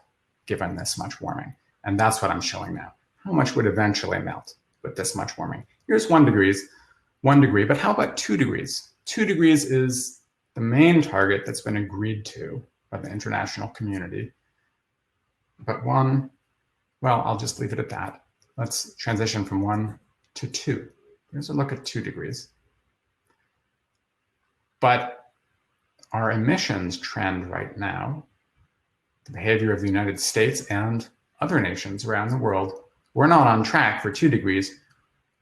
given this much warming. And that's what I'm showing now. How much would eventually melt with this much warming? Here's 1 degree, but how about 2 degrees? 2 degrees is the main target that's been agreed to by the international community. But I'll just leave it at that. Let's transition from 1 to 2. Here's a look at 2 degrees. But our emissions trend right now, the behavior of the United States and other nations around the world, we're not on track for 2 degrees.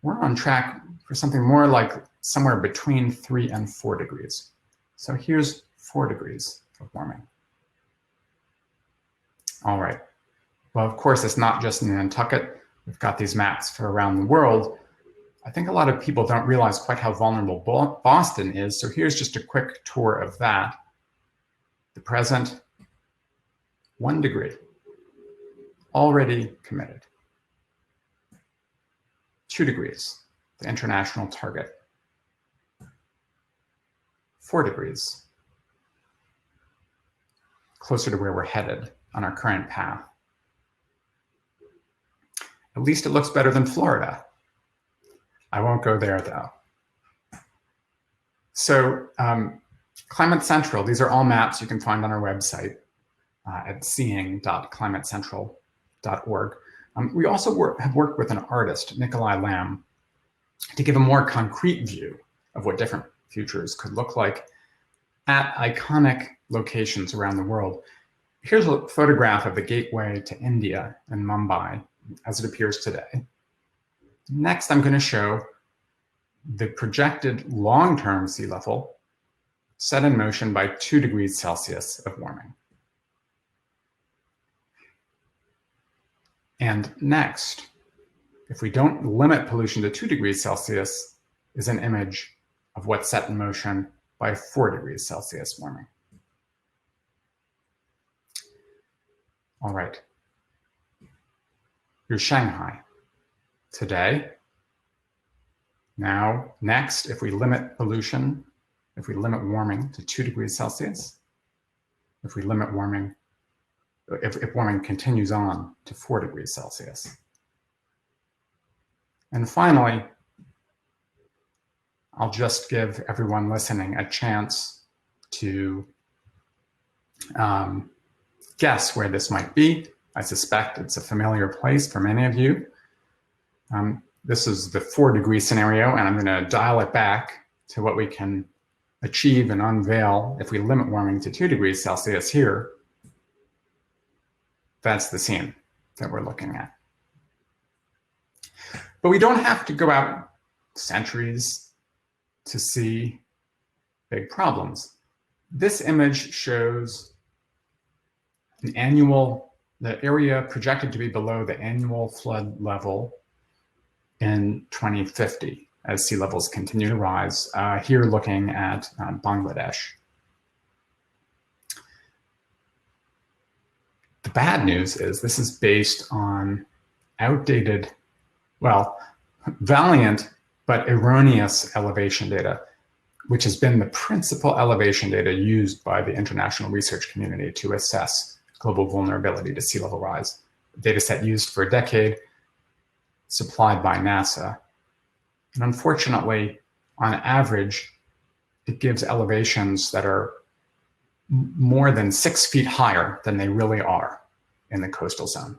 We're on track for something more like somewhere between 3 and 4 degrees. So here's 4 degrees of warming. All right. Well, of course, it's not just in Nantucket. We've got these maps for around the world. I think a lot of people don't realize quite how vulnerable Boston is. So here's just a quick tour of that. The present, 1 degree, already committed. 2 degrees, the international target. 4 degrees, closer to where we're headed on our current path. At least it looks better than Florida. I won't go there though. So Climate Central, these are all maps you can find on our website at seeing.climatecentral.org. We also have worked with an artist, Nikolai Lamb, to give a more concrete view of what different futures could look like at iconic locations around the world. Here's a photograph of the gateway to India in Mumbai as it appears today. Next, I'm going to show the projected long-term sea level set in motion by 2 degrees Celsius of warming. And next, if we don't limit pollution to 2 degrees Celsius, is an image of what's set in motion by 4 degrees Celsius warming. All right. Here's Shanghai today. Now, next, if we limit pollution, if we limit warming to 2 degrees Celsius, if we limit warming, if warming continues on to 4 degrees Celsius. And finally, I'll just give everyone listening a chance to guess where this might be. I suspect it's a familiar place for many of you. This is the 4 degree scenario, and I'm going to dial it back to what we can achieve and unveil if we limit warming to 2 degrees Celsius here. That's the scene that we're looking at. But we don't have to go out centuries to see big problems. This image shows the area projected to be below the annual flood level in 2050 as sea levels continue to rise. Here looking at Bangladesh. The bad news is this is based on outdated, well, valiant but erroneous elevation data, which has been the principal elevation data used by the international research community to assess global vulnerability to sea level rise. A data set used for a decade, supplied by NASA. And unfortunately, on average, it gives elevations that are more than 6 feet higher than they really are in the coastal zone,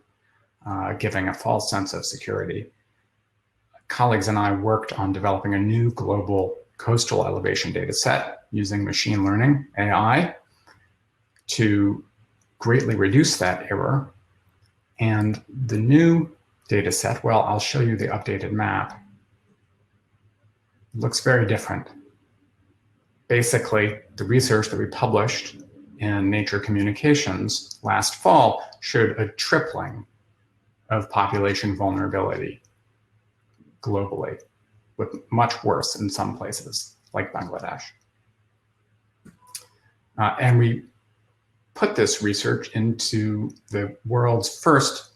giving a false sense of security. Colleagues and I worked on developing a new global coastal elevation data set using machine learning, AI, to greatly reduce that error. And the new data set, well, I'll show you the updated map. It looks very different. Basically, the research that we published in Nature Communications last fall showed a tripling of population vulnerability globally, with much worse in some places, like Bangladesh. And we put this research into the world's first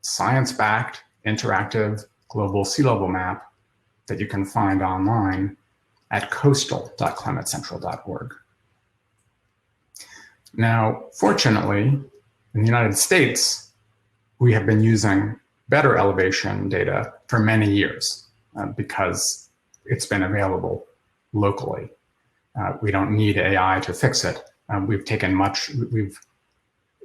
science-backed, interactive global sea level map that you can find online at coastal.climatecentral.org. Now, fortunately, in the United States, we have been using better elevation data for many years because it's been available locally. We don't need AI to fix it. We've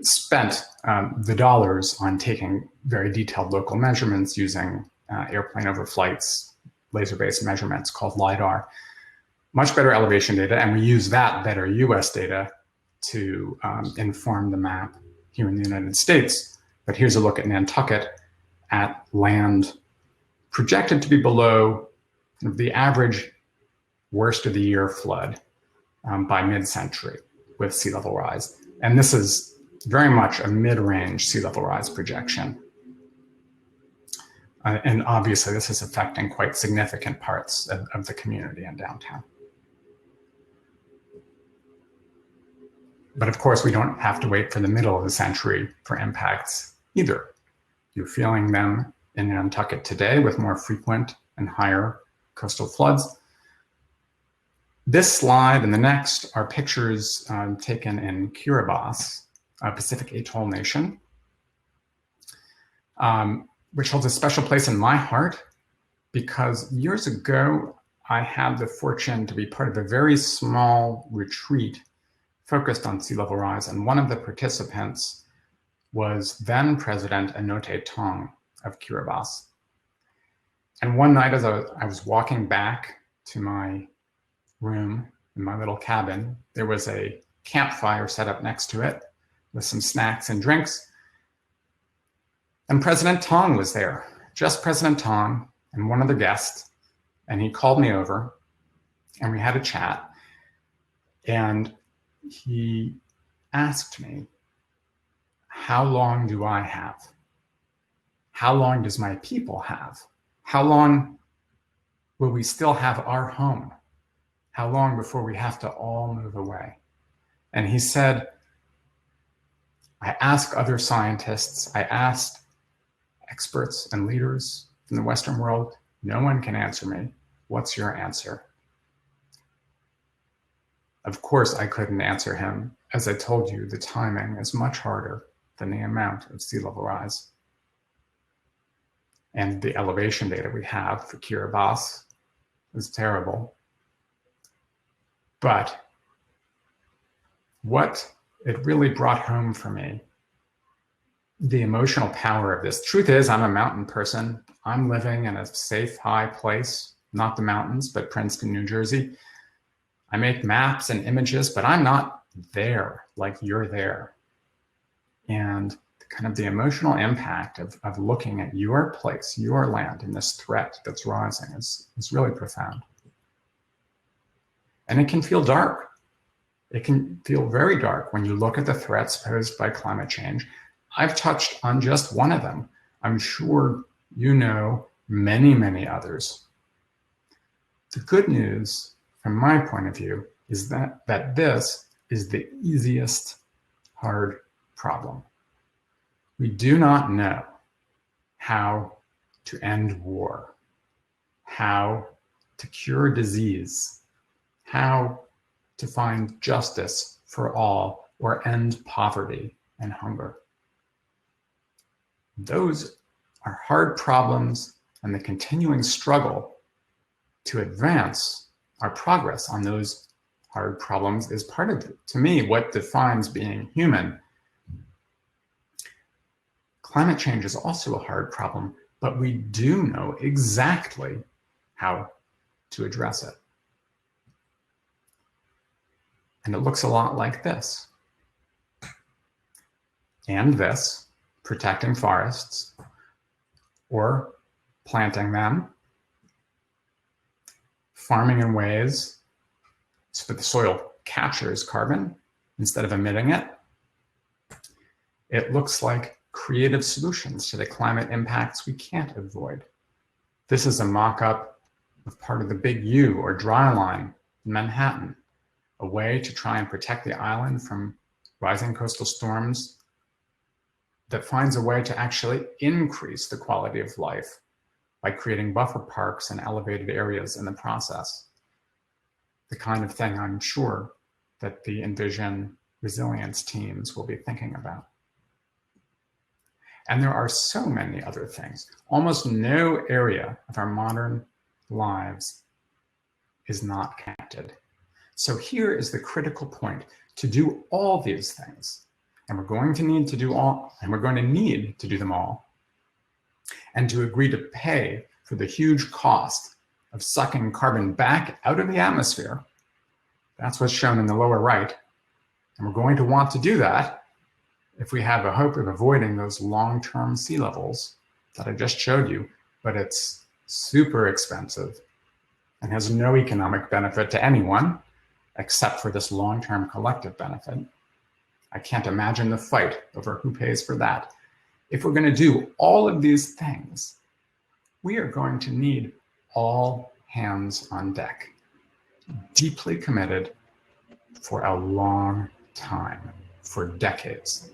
spent the dollars on taking very detailed local measurements using airplane overflights, laser-based measurements called LIDAR. Much better elevation data, and we use that better US data to inform the map here in the United States. But here's a look at Nantucket at land projected to be below the average worst of the year flood by mid-century with sea level rise. And this is very much a mid-range sea level rise projection. And obviously this is affecting quite significant parts of the community in downtown. But of course, we don't have to wait for the middle of the century for impacts either. You're feeling them in Nantucket today with more frequent and higher coastal floods. This slide and the next are pictures taken in Kiribati, a Pacific Atoll nation, which holds a special place in my heart because years ago, I had the fortune to be part of a very small retreat focused on sea level rise. And one of the participants was then President Anote Tong of Kiribati. And one night as I was walking back to my room in my little cabin, there was a campfire set up next to it with some snacks and drinks. And President Tong was there, just President Tong and one other guest. And he called me over and we had a chat. And he asked me, how long do I have? How long does my people have? How long will we still have our home? How long before we have to all move away? And he said, I asked other scientists, I asked experts and leaders from the Western world, no one can answer me. What's your answer? Of course, I couldn't answer him. As I told you, the timing is much harder than the amount of sea level rise. And the elevation data we have for Kiribati is terrible. But what it really brought home for me, the emotional power of this. Truth is, I'm a mountain person. I'm living in a safe, high place, not the mountains, but Princeton, New Jersey. I make maps and images, but I'm not there like you're there. And kind of the emotional impact of looking at your place, your land, and this threat that's rising is really profound. And it can feel dark. It can feel very dark when you look at the threats posed by climate change. I've touched on just one of them. I'm sure you know many, many others. The good news, from my point of view, is that this is the easiest hard problem. We do not know how to end war, how to cure disease, how to find justice for all, or end poverty and hunger. Those are hard problems, and the continuing struggle to advance our progress on those hard problems is part of, to me, what defines being human. Climate change is also a hard problem, but we do know exactly how to address it. And it looks a lot like this. And this, protecting forests or planting them, farming in ways so that the soil captures carbon instead of emitting it. It looks like creative solutions to the climate impacts we can't avoid. This is a mock-up of part of the Big U or Dry Line in Manhattan, a way to try and protect the island from rising coastal storms that finds a way to actually increase the quality of life by creating buffer parks and elevated areas in the process. The kind of thing I'm sure that the Envision resilience teams will be thinking about. And there are so many other things. Almost no area of our modern lives is not connected. So here is the critical point: to do all these things, and we're going to need to do them all, and to agree to pay for the huge cost of sucking carbon back out of the atmosphere. That's what's shown in the lower right. And we're going to want to do that if we have a hope of avoiding those long-term sea levels that I just showed you, but it's super expensive and has no economic benefit to anyone, except for this long-term collective benefit. I can't imagine the fight over who pays for that. If we're going to do all of these things, we are going to need all hands on deck, deeply committed for a long time, for decades.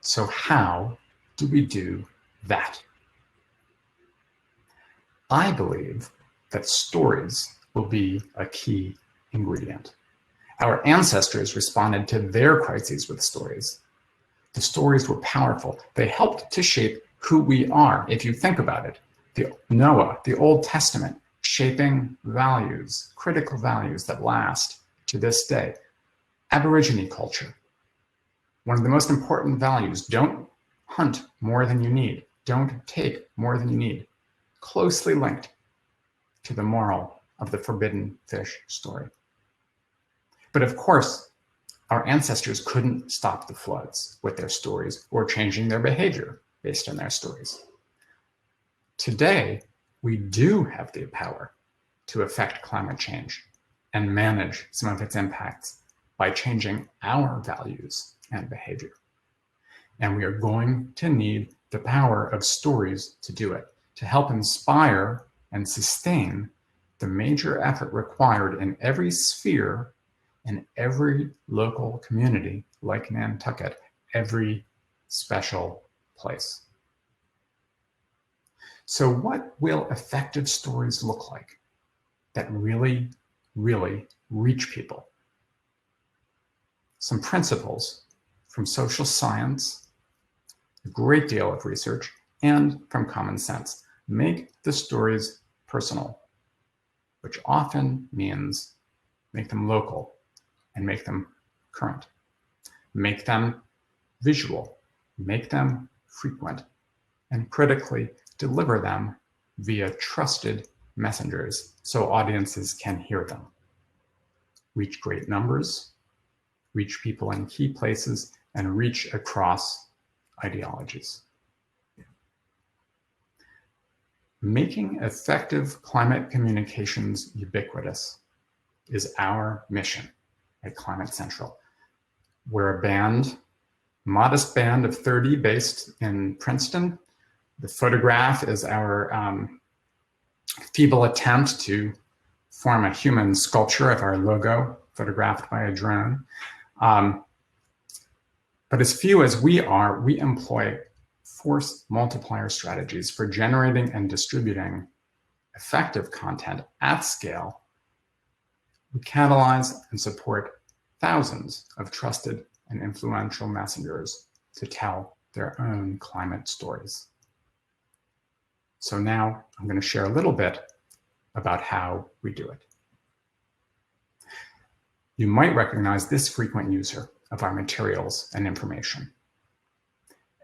So how do we do that? I believe that stories will be a key ingredient. Our ancestors responded to their crises with stories. The stories were powerful. They helped to shape who we are. If you think about it, Noah, the Old Testament, shaping values, critical values that last to this day. Aborigine culture, one of the most important values, don't hunt more than you need. Don't take more than you need. Closely linked to the moral of the forbidden fish story. But of course, our ancestors couldn't stop the floods with their stories or changing their behavior based on their stories. Today, we do have the power to affect climate change and manage some of its impacts by changing our values and behavior. And we are going to need the power of stories to do it, to help inspire and sustain the major effort required in every sphere, in every local community like Nantucket, every special place. So what will effective stories look like that really, really reach people? Some principles from social science, a great deal of research, and from common sense. Make the stories personal, which often means make them local and make them current. Make them visual, make them frequent, and critically deliver them via trusted messengers so audiences can hear them. Reach great numbers, reach people in key places, and reach across ideologies. Making effective climate communications ubiquitous is our mission at Climate Central. We're a band, modest band of 30 based in Princeton. The photograph is our feeble attempt to form a human sculpture of our logo, photographed by a drone. But as few as we are, we employ force multiplier strategies for generating and distributing effective content at scale. We catalyze and support thousands of trusted and influential messengers to tell their own climate stories. So now I'm going to share a little bit about how we do it. You might recognize this frequent user of our materials and information.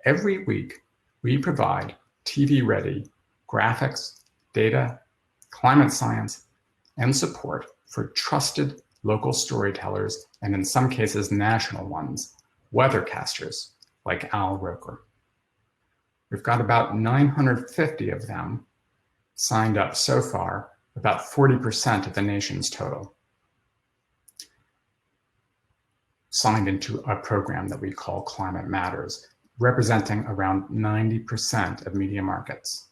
Every week, we provide TV-ready graphics, data, climate science, and support for trusted local storytellers, and in some cases, national ones, weathercasters like Al Roker. We've got about 950 of them signed up so far, about 40% of the nation's total, signed into a program that we call Climate Matters, representing around 90% of media markets.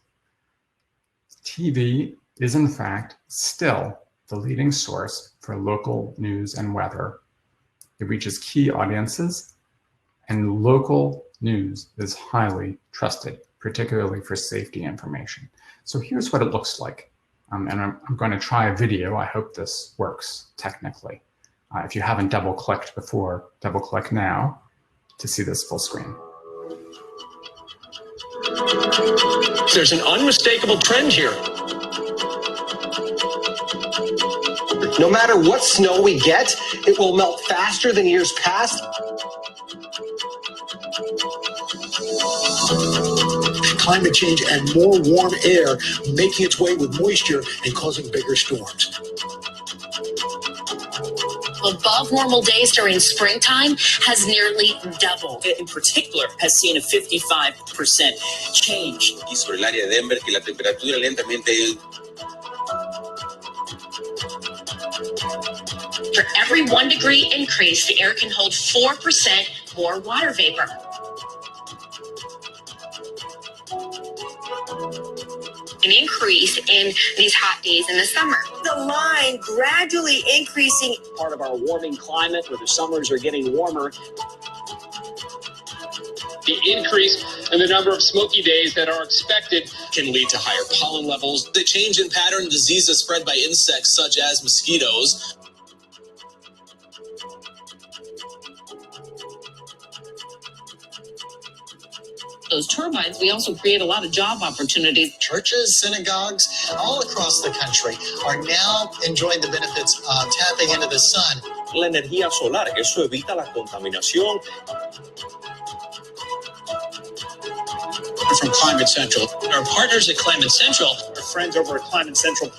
TV is in fact still the leading source for local news and weather. It reaches key audiences, and local news is highly trusted, particularly for safety information. So here's what it looks like. And I'm going to try a video. I hope this works technically. If you haven't double-clicked before, double-click now to see this full screen. There's an unmistakable trend here. No matter what snow we get, it will melt faster than years past. Climate change and more warm air making its way with moisture and causing bigger storms. Above normal days during springtime has nearly doubled. In particular, has seen a 55% change. Y sobre el área de Denver, que la temperatura lentamente For every 1 degree increase, the air can hold 4% more water vapor. An increase in these hot days in the summer. The line gradually increasing. Part of our warming climate where the summers are getting warmer. The increase in the number of smoky days that are expected can lead to higher pollen levels. The change in pattern of diseases spread by insects such as mosquitoes. Those turbines, we also create a lot of job opportunities. Churches, synagogues, all across the country are now enjoying the benefits of tapping into the sun. La energía solar, eso evita la contaminación. From Climate Central. Our partners at Climate Central, our friends over at Climate Central.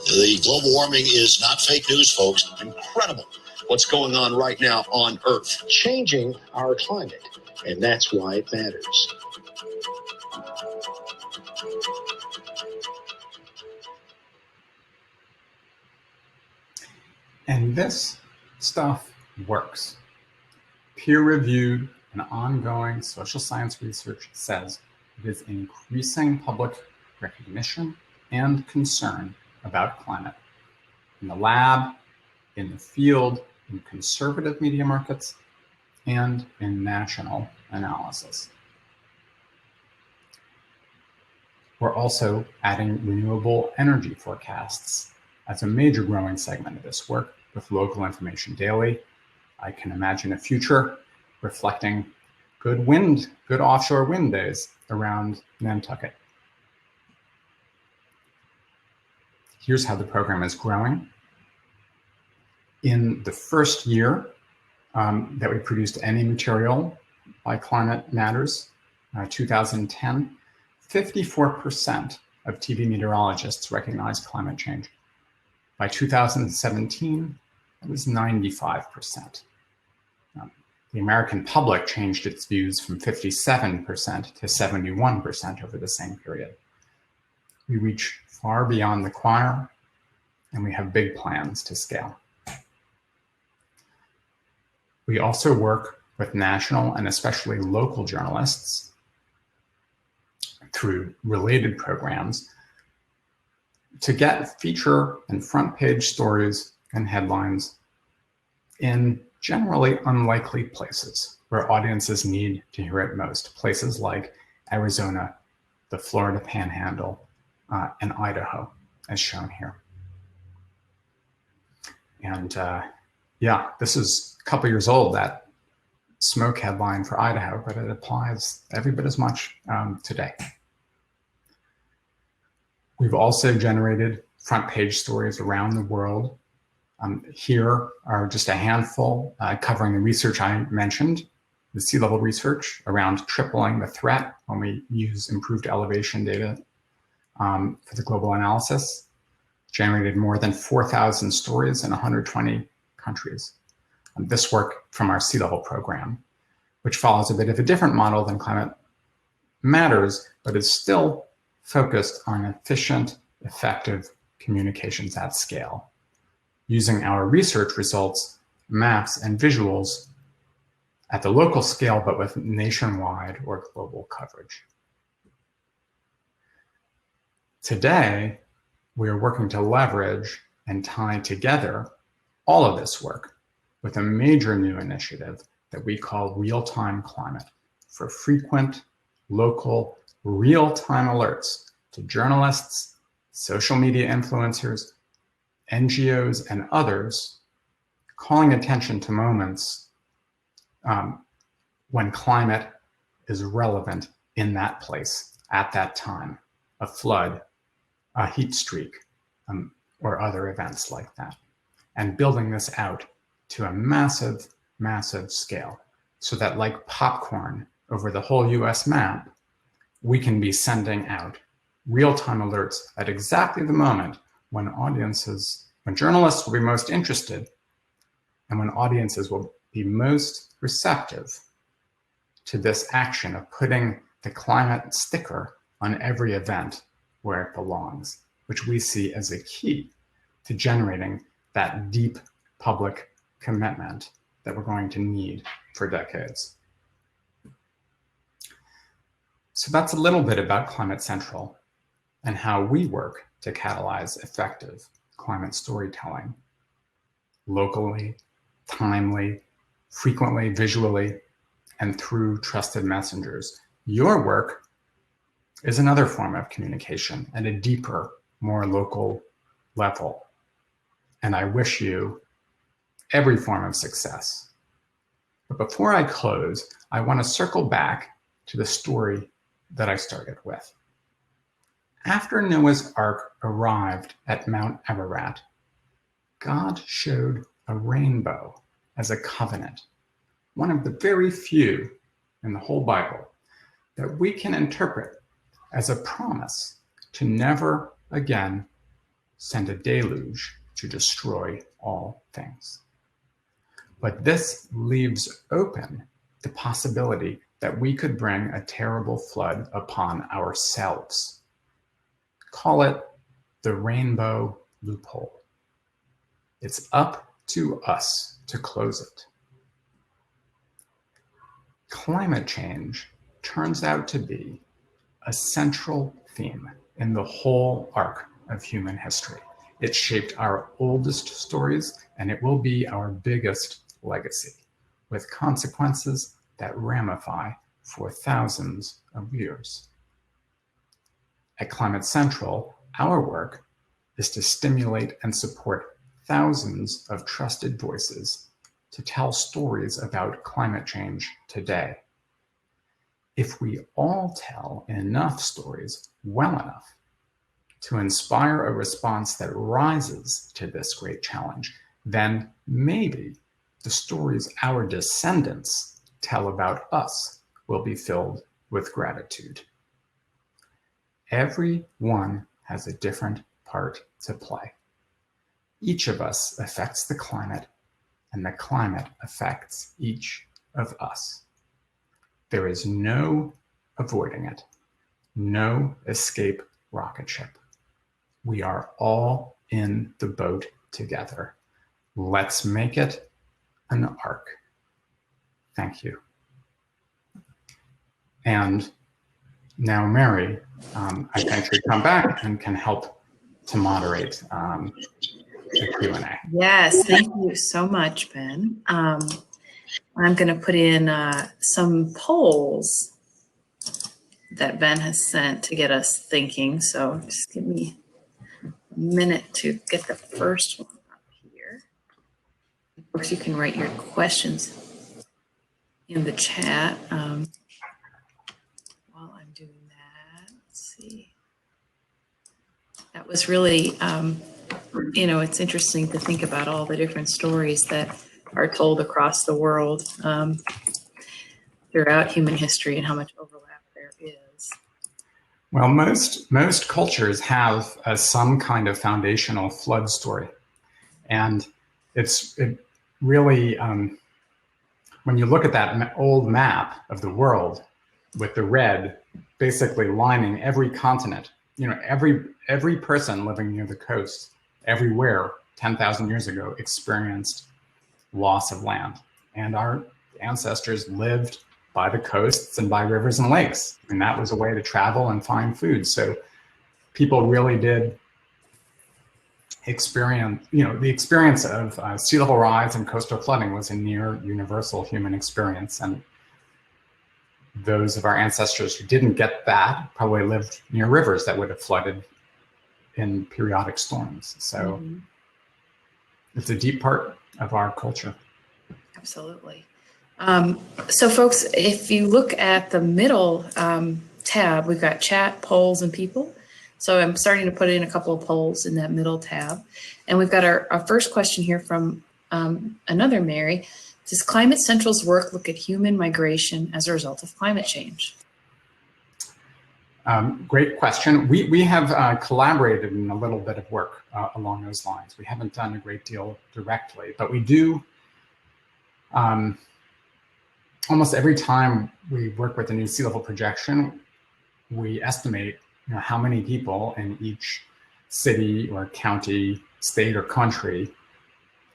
The global warming is not fake news, folks. Incredible what's going on right now on Earth. Changing our climate, and that's why it matters. And this stuff works. Peer-reviewed and ongoing social science research says it is increasing public recognition and concern about climate. In the lab, in the field, in conservative media markets, and in national analysis. We're also adding renewable energy forecasts as a major growing segment of this work with local information daily. I can imagine a future reflecting good offshore wind days around Nantucket. Here's how the program is growing. In the first year that we produced any material by Climate Matters, 2010, 54% of TV meteorologists recognized climate change. By 2017, it was 95%. The American public changed its views from 57% to 71% over the same period. We reach far beyond the choir, and we have big plans to scale. We also work with national and especially local journalists through related programs to get feature and front page stories and headlines in generally unlikely places where audiences need to hear it most. Places like Arizona, the Florida Panhandle, and Idaho, as shown here. And yeah, this is a couple years old, that smoke headline for Idaho, but it applies every bit as much today. We've also generated front page stories around the world. Here are just a handful covering the research I mentioned, the sea level research around tripling the threat when we use improved elevation data for the global analysis. Generated more than 4,000 stories in 120 countries. This work from our sea level program, which follows a bit of a different model than Climate Matters, but is still focused on efficient, effective communications at scale, using our research results, maps, and visuals at the local scale, but with nationwide or global coverage. Today, we are working to leverage and tie together all of this work with a major new initiative that we call Real-Time Climate for frequent, local, real-time alerts to journalists, social media influencers, NGOs, and others, calling attention to moments when climate is relevant in that place at that time, a flood, a heat streak, or other events like that, and building this out to a massive, massive scale so that, like popcorn over the whole US map, we can be sending out real-time alerts at exactly the moment when journalists will be most interested and when audiences will be most receptive to this action of putting the climate sticker on every event where it belongs, which we see as a key to generating that deep public commitment that we're going to need for decades. So that's a little bit about Climate Central and how we work to catalyze effective climate storytelling locally, timely, frequently, visually, and through trusted messengers. Your work is another form of communication at a deeper, more local level. And I wish you every form of success. But before I close, I want to circle back to the story that I started with. After Noah's Ark arrived at Mount Ararat, God showed a rainbow as a covenant, one of the very few in the whole Bible that we can interpret as a promise to never again send a deluge to destroy all things. But this leaves open the possibility that we could bring a terrible flood upon ourselves. Call it the rainbow loophole. It's up to us to close it. Climate change turns out to be a central theme in the whole arc of human history. It shaped our oldest stories, and it will be our biggest legacy, with consequences that ramify for thousands of years. At Climate Central, our work is to stimulate and support thousands of trusted voices to tell stories about climate change today. If we all tell enough stories well enough to inspire a response that rises to this great challenge, then maybe the stories our descendants tell about us will be filled with gratitude. Everyone has a different part to play. Each of us affects the climate, and the climate affects each of us. There is no avoiding it, no escape rocket ship. We are all in the boat together. Let's make it an arc. Thank you. And now Mary, I think should come back and can help to moderate the Q&A. Yes, thank you so much, Ben. I'm going to put in some polls that Ben has sent to get us thinking. So just give me a minute to get the first one up here. Of course, you can write your questions in the chat while I'm doing that. Let's see. That was really, you know, it's interesting to think about all the different stories that are told across the world throughout human history and how much overlap there is. Well, most cultures have some kind of foundational flood story. And it really, when you look at that old map of the world with the red basically lining every continent, you know, every person living near the coast, everywhere 10,000 years ago experienced loss of land. And our ancestors lived by the coasts and by rivers and lakes. And that was a way to travel and find food. So people really did experience, you know, the experience of sea level rise and coastal flooding was a near universal human experience. And those of our ancestors who didn't get that probably lived near rivers that would have flooded in periodic storms. So it's a deep part of our culture. Absolutely. So folks, if you look at the middle tab, we've got chat, polls, and people. So I'm starting to put in a couple of polls in that middle tab. And we've got our first question here from another Mary. Does Climate Central's work look at human migration as a result of climate change? Great question. We have collaborated in a little bit of work along those lines. We haven't done a great deal directly, but we do, almost every time we work with a new sea level projection, we estimate, you know, how many people in each city or county, state or country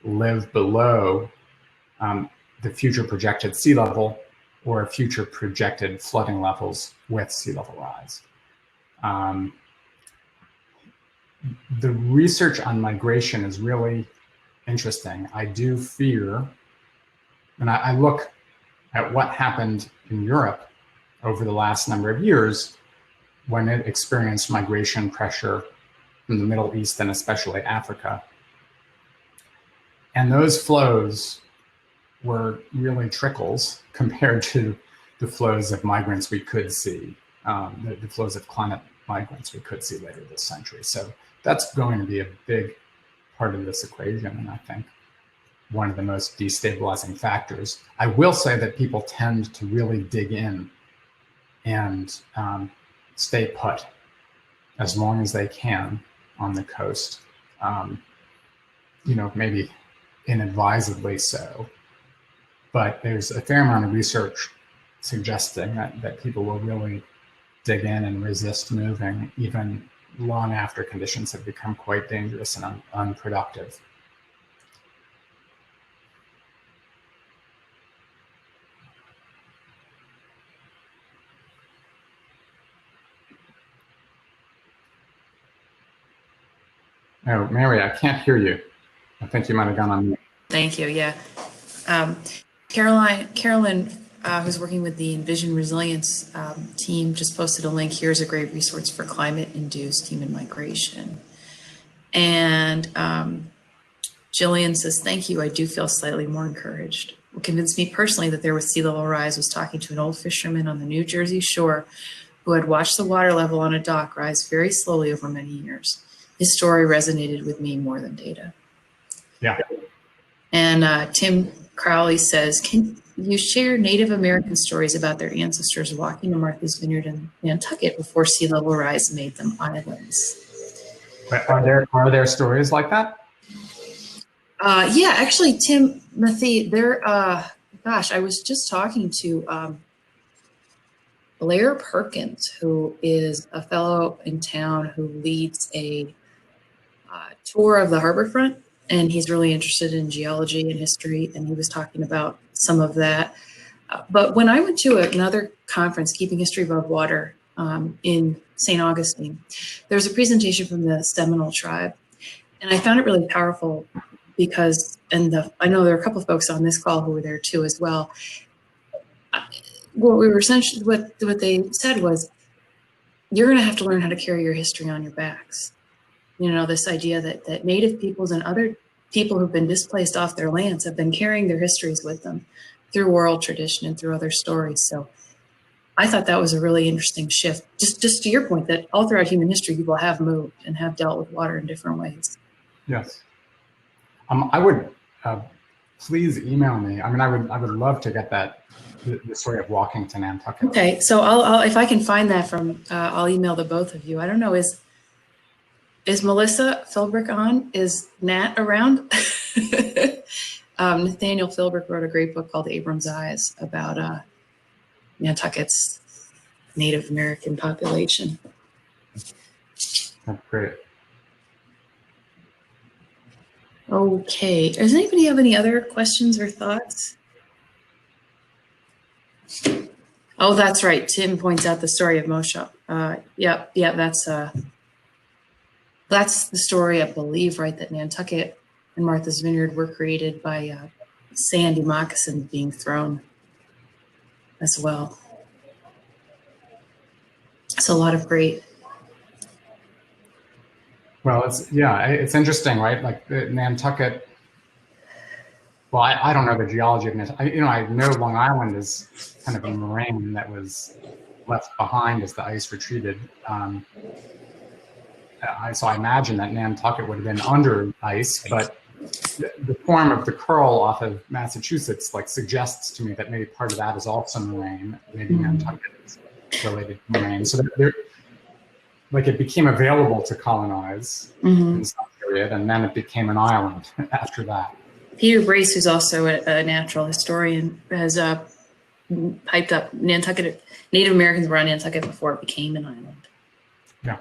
live below the future projected sea level or future projected flooding levels with sea level rise. The research on migration is really interesting. I do fear, and I look at what happened in Europe over the last number of years when it experienced migration pressure from the Middle East and especially Africa. And those flows were really trickles compared to the flows of migrants we could see, the flows of climate migrants we could see later this century. So that's going to be a big part of this equation, and I think one of the most destabilizing factors. I will say that people tend to really dig in and stay put as long as they can on the coast, maybe inadvisedly so. But there's a fair amount of research suggesting that people will really dig in and resist moving even long after conditions have become quite dangerous and unproductive. Oh, Mary, I can't hear you. I think you might have gone on mute. Thank you, yeah. Carolyn, who's working with the Envision Resilience team, just posted a link. Here's a great resource for climate-induced human migration. And Jillian says, thank you, I do feel slightly more encouraged. What convinced me personally that there was sea level rise was talking to an old fisherman on the New Jersey shore who had watched the water level on a dock rise very slowly over many years. His story resonated with me more than data. Yeah. And Tim Crowley says, can you share Native American stories about their ancestors walking to Martha's Vineyard in Nantucket before sea level rise made them islands? But are there stories like that? Yeah, actually, Timothy, I was just talking to Blair Perkins, who is a fellow in town who leads a tour of the harborfront, and he's really interested in geology and history, and he was talking about some of that. But when I went to another conference, Keeping History Above Water, in St. Augustine, there was a presentation from the Seminole tribe, and I found it really powerful because, I know there are a couple of folks on this call who were there too as well. What they said was, you're going to have to learn how to carry your history on your backs. You know, this idea that Native peoples and other people who've been displaced off their lands have been carrying their histories with them through oral tradition and through other stories. So I thought that was a really interesting shift. Just to your point, that all throughout human history, people have moved and have dealt with water in different ways. Yes. I would please email me. I mean, I would love to get the story of walking to Nantucket. Okay, so I'll if I can find that I'll email the both of you. I don't know, is Melissa Philbrick on? Is Nat around? Nathaniel Philbrick wrote a great book called Abram's Eyes about Nantucket's Native American population. That's great. Okay, does anybody have any other questions or thoughts? Oh, that's right. Tim points out the story of Moshe. That's the story, I believe, right, that Nantucket and Martha's Vineyard were created by sandy moccasins being thrown as well. It's a lot of great. Well, it's interesting, right? Like Nantucket. Well, I don't know the geology of Nantucket. I know Long Island is kind of a moraine that was left behind as the ice retreated. So I imagine that Nantucket would have been under ice, but the form of the curl off of Massachusetts suggests to me that maybe part of that is also moraine. Maybe Nantucket is related to moraine. So it became available to colonize in some period, and then it became an island after that. Peter Brace, who's also a natural historian, has piped up Nantucket. Native Americans were on Nantucket before it became an island. Yeah.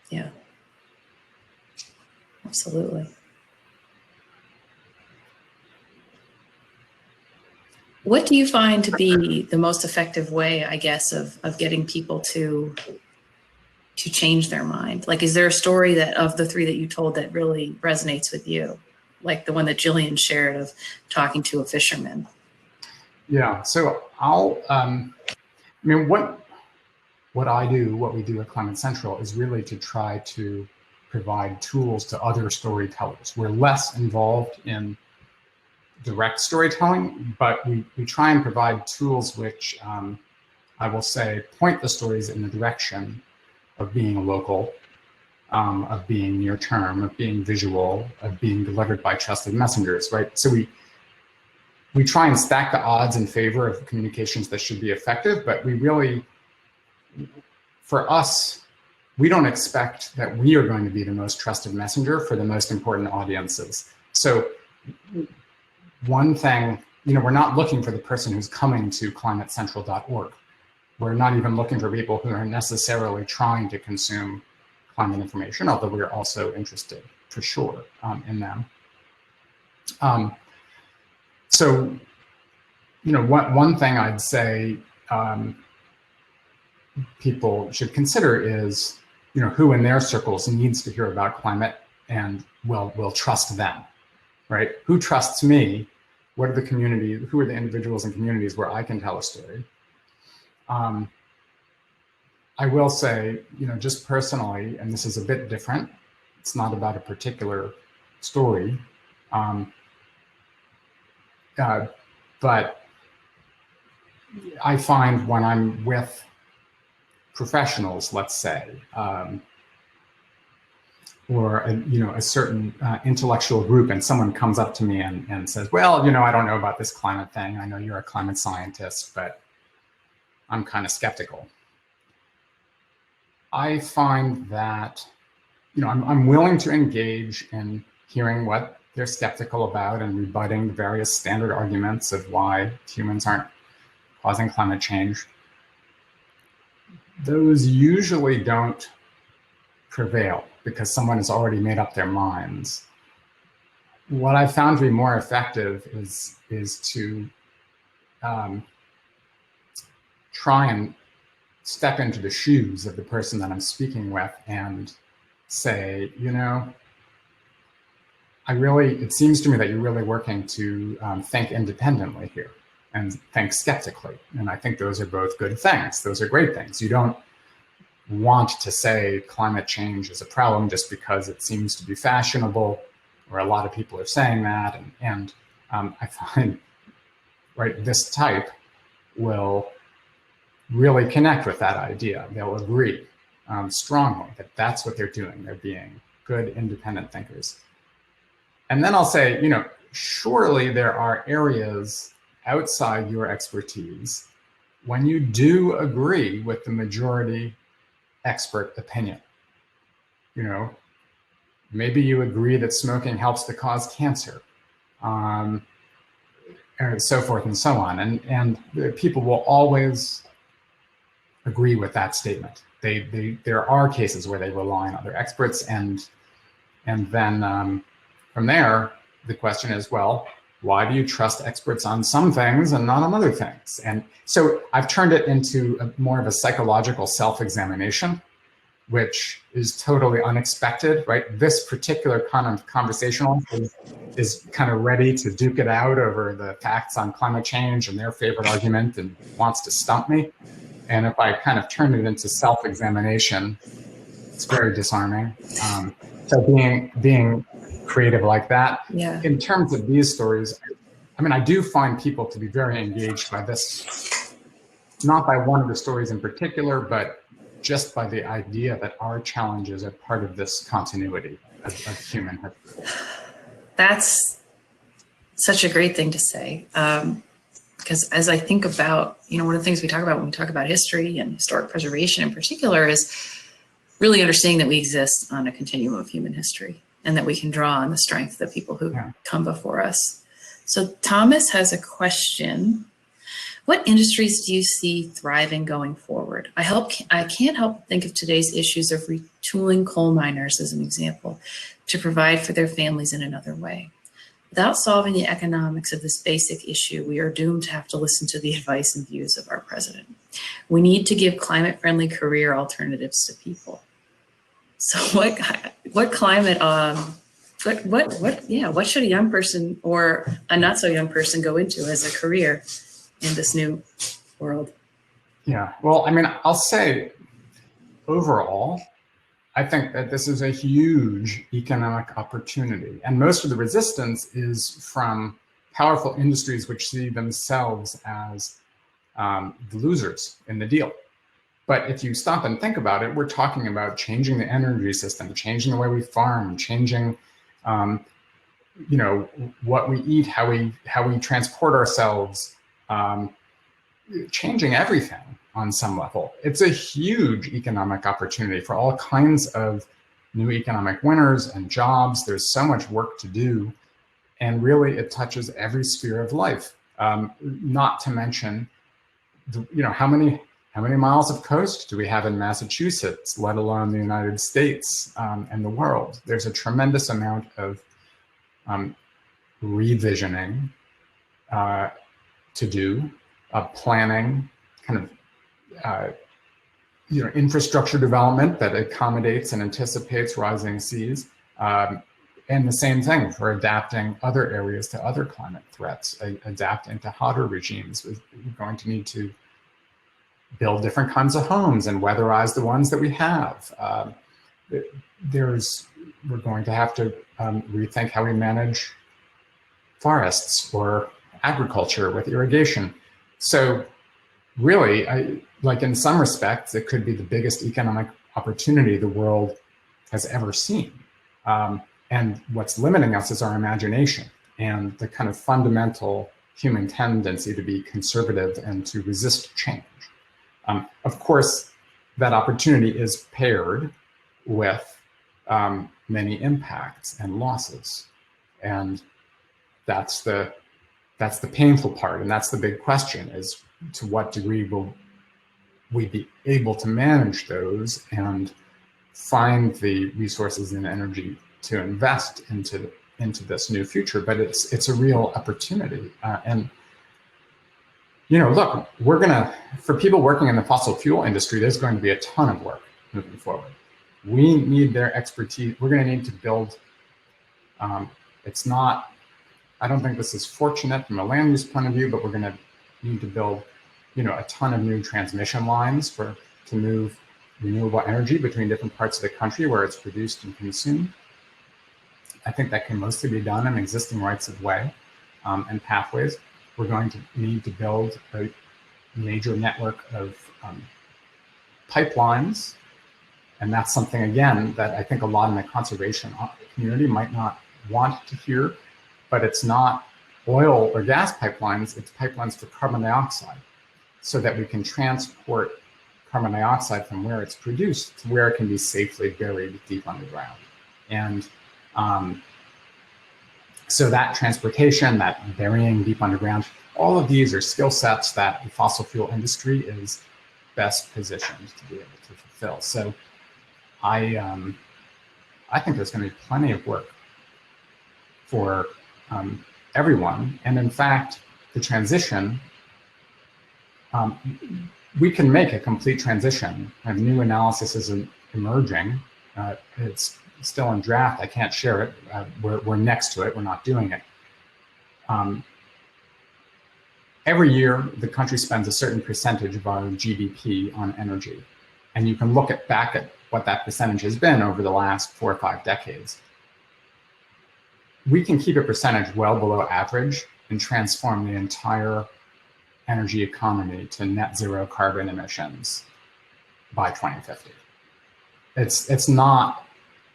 Yeah. Absolutely. What do you find to be the most effective way, I guess, of getting people to change their mind? Like, is there a story that of the three that you told that really resonates with you? Like the one that Jillian shared of talking to a fisherman. Yeah, so I mean, what we do at Climate Central is really to try to provide tools to other storytellers. We're less involved in direct storytelling, but we try and provide tools which I will say point the stories in the direction of being local, of being near term, of being visual, of being delivered by trusted messengers, right? So we try and stack the odds in favor of communications that should be effective, but we really, for us, we don't expect that we are going to be the most trusted messenger for the most important audiences. So one thing, we're not looking for the person who's coming to climatecentral.org. We're not even looking for people who are necessarily trying to consume climate information, although we're also interested, for sure, in them. So, one thing I'd say people should consider is, who in their circles needs to hear about climate and will trust them, right? Who trusts me? What are the communities? Who are the individuals and communities where I can tell a story? I will say, just personally, and this is a bit different, it's not about a particular story, but I find when I'm with professionals, let's say, or a certain intellectual group, and someone comes up to me and says, well, I don't know about this climate thing. I know you're a climate scientist, but I'm kind of skeptical. I find that, I'm willing to engage in hearing what they're skeptical about and rebutting the various standard arguments of why humans aren't causing climate change. Those usually don't prevail because someone has already made up their minds. What I found to be more effective is to try and step into the shoes of the person that I'm speaking with and say, it seems to me that you're really working to think independently here and think skeptically. And I think those are both good things. Those are great things. You don't want to say climate change is a problem just because it seems to be fashionable or a lot of people are saying that. And I find, right, this type will really connect with that idea. They'll agree strongly that that's what they're doing. They're being good, independent thinkers. And then I'll say, surely there are areas outside your expertise when you do agree with the majority expert opinion. Maybe you agree that smoking helps to cause cancer, and so forth and so on. And people will always agree with that statement. There are cases where they rely on other experts, and then from there, the question is, well, why do you trust experts on some things and not on other things? And so I've turned it into more of a psychological self-examination, which is totally unexpected, right? This particular kind of conversational is kind of ready to duke it out over the facts on climate change and their favorite argument and wants to stump me. And if I kind of turn it into self-examination, it's very disarming. So being creative like that. Yeah. In terms of these stories, I do find people to be very engaged by this, not by one of the stories in particular, but just by the idea that our challenges are part of this continuity of human history. That's such a great thing to say. Because as I think about, one of the things we talk about when we talk about history and historic preservation in particular is really understanding that we exist on a continuum of human history and that we can draw on the strength of the people who come before us. So Thomas has a question. What industries do you see thriving going forward? I can't help but think of today's issues of retooling coal miners as an example to provide for their families in another way. Without solving the economics of this basic issue, we are doomed to have to listen to the advice and views of our president. We need to give climate-friendly career alternatives to people. So what climate, what should a young person or a not so young person go into as a career in this new world? Yeah, well, I mean, I'll say overall, I think that this is a huge economic opportunity. And most of the resistance is from powerful industries which see themselves as the losers in the deal. But if you stop and think about it, we're talking about changing the energy system, changing the way we farm, changing what we eat, how we transport ourselves, changing everything on some level. It's a huge economic opportunity for all kinds of new economic winners and jobs. There's so much work to do, and really it touches every sphere of life. Not to mention, how many miles of coast do we have in Massachusetts, let alone the United States and the world? There's a tremendous amount of revisioning to do, planning, kind of infrastructure development that accommodates and anticipates rising seas, and the same thing for adapting other areas to other climate threats, adapting to hotter regimes. We're going to need to build different kinds of homes and weatherize the ones that we have. We're going to have to rethink how we manage forests or agriculture with irrigation. So really, like in some respects, it could be the biggest economic opportunity the world has ever seen. And what's limiting us is our imagination and the kind of fundamental human tendency to be conservative and to resist change. Of course, that opportunity is paired with many impacts and losses. And that's the painful part. And that's the big question, is to what degree will we be able to manage those and find the resources and energy to invest into this new future. But it's a real opportunity. And look, for people working in the fossil fuel industry, there's going to be a ton of work moving forward. We need their expertise. We're going to need to build, I don't think this is fortunate from a land use point of view, but we're going to need to build, a ton of new transmission lines to move renewable energy between different parts of the country where it's produced and consumed. I think that can mostly be done in existing rights of way and pathways. We're going to need to build a major network of pipelines. And that's something, again, that I think a lot in the conservation community might not want to hear, but it's not oil or gas pipelines, it's pipelines for carbon dioxide, so that we can transport carbon dioxide from where it's produced to where it can be safely buried deep underground. And so that transportation, that burying deep underground, all of these are skill sets that the fossil fuel industry is best positioned to be able to fulfill. So I think there's going to be plenty of work for everyone. And in fact, the transition, we can make a complete transition, and new analysis is emerging. It's still in draft. I can't share it. We're next to it. We're not doing it. Every year, the country spends a certain percentage of our GDP on energy. And you can look back at what that percentage has been over the last 4 or 5 decades. We can keep a percentage well below average and transform the entire energy economy to net zero carbon emissions by 2050.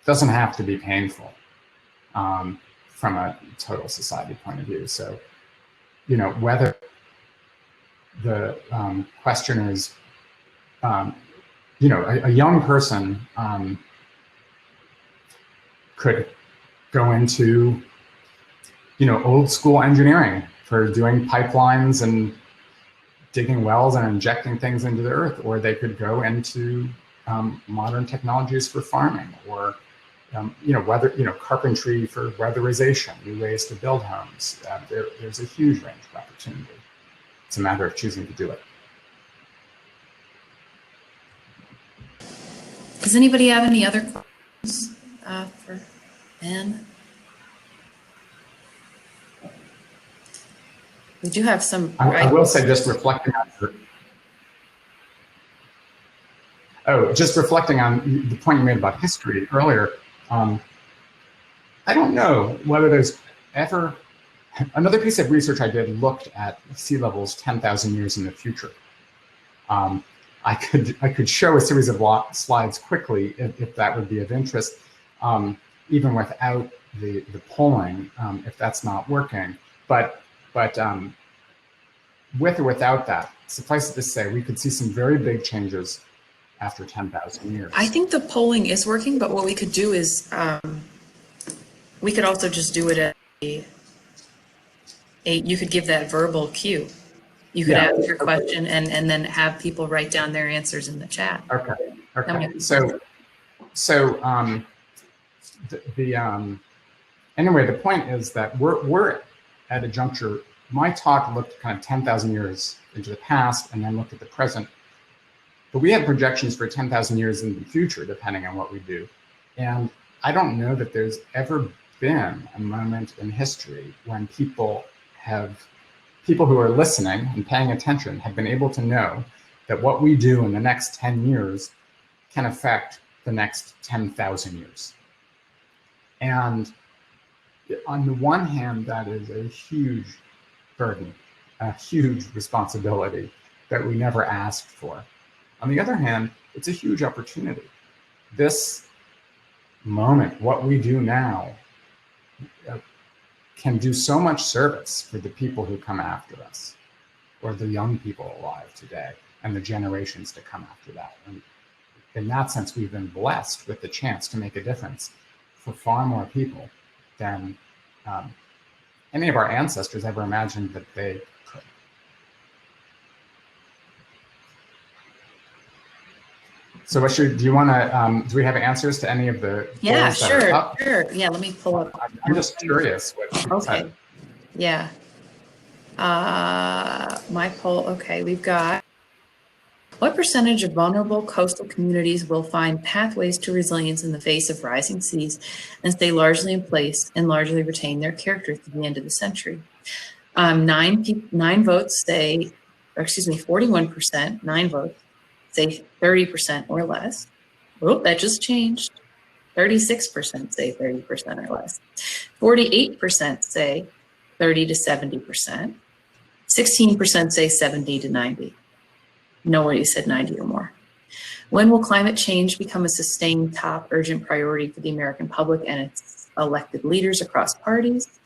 Doesn't have to be painful from a total society point of view. So, whether the question is, a young person could go into, old school engineering for doing pipelines and digging wells and injecting things into the earth, or they could go into modern technologies for farming, or carpentry for weatherization, new ways to build homes. There's a huge range of opportunity. It's a matter of choosing to do it. Does anybody have any other questions for Ben? We do have some. I will say, just reflecting on the point you made about history earlier. I don't know whether there's ever another piece of research I did looked at sea levels 10,000 years in the future. I could show a series of slides quickly if that would be of interest, even without the polling, if that's not working. But with or without that, suffice it to say, we could see some very big changes after 10,000 years. I think the polling is working, but what we could do is we could also just do it at you could give that verbal cue. You could ask your question and then have people write down their answers in the chat. Okay. Anyway, the point is that we're at a juncture. My talk looked kind of 10,000 years into the past and then looked at the present. But we have projections for 10,000 years in the future, depending on what we do. And I don't know that there's ever been a moment in history when people who are listening and paying attention have been able to know that what we do in the next 10 years can affect the next 10,000 years. And on the one hand, that is a huge burden, a huge responsibility that we never asked for. On the other hand, it's a huge opportunity. This moment, what we do now, can do so much service for the people who come after us, or the young people alive today, and the generations to come after that. And in that sense, we've been blessed with the chance to make a difference for far more people than any of our ancestors ever imagined that they could. So do you want to, do we have answers to any of the polls that are up? Sure. Yeah, let me pull up. I'm just curious what you said. Yeah. My poll, okay, we've got, what percentage of vulnerable coastal communities will find pathways to resilience in the face of rising seas and stay largely in place and largely retain their character through the end of the century? 9 votes say, 41%, 9 votes say 30% or less. Oh, that just changed. 36% say 30% or less. 48% say 30 to 70%. 16% say 70 to 90. Nobody said 90 or more. When will climate change become a sustained top urgent priority for the American public and its elected leaders across parties?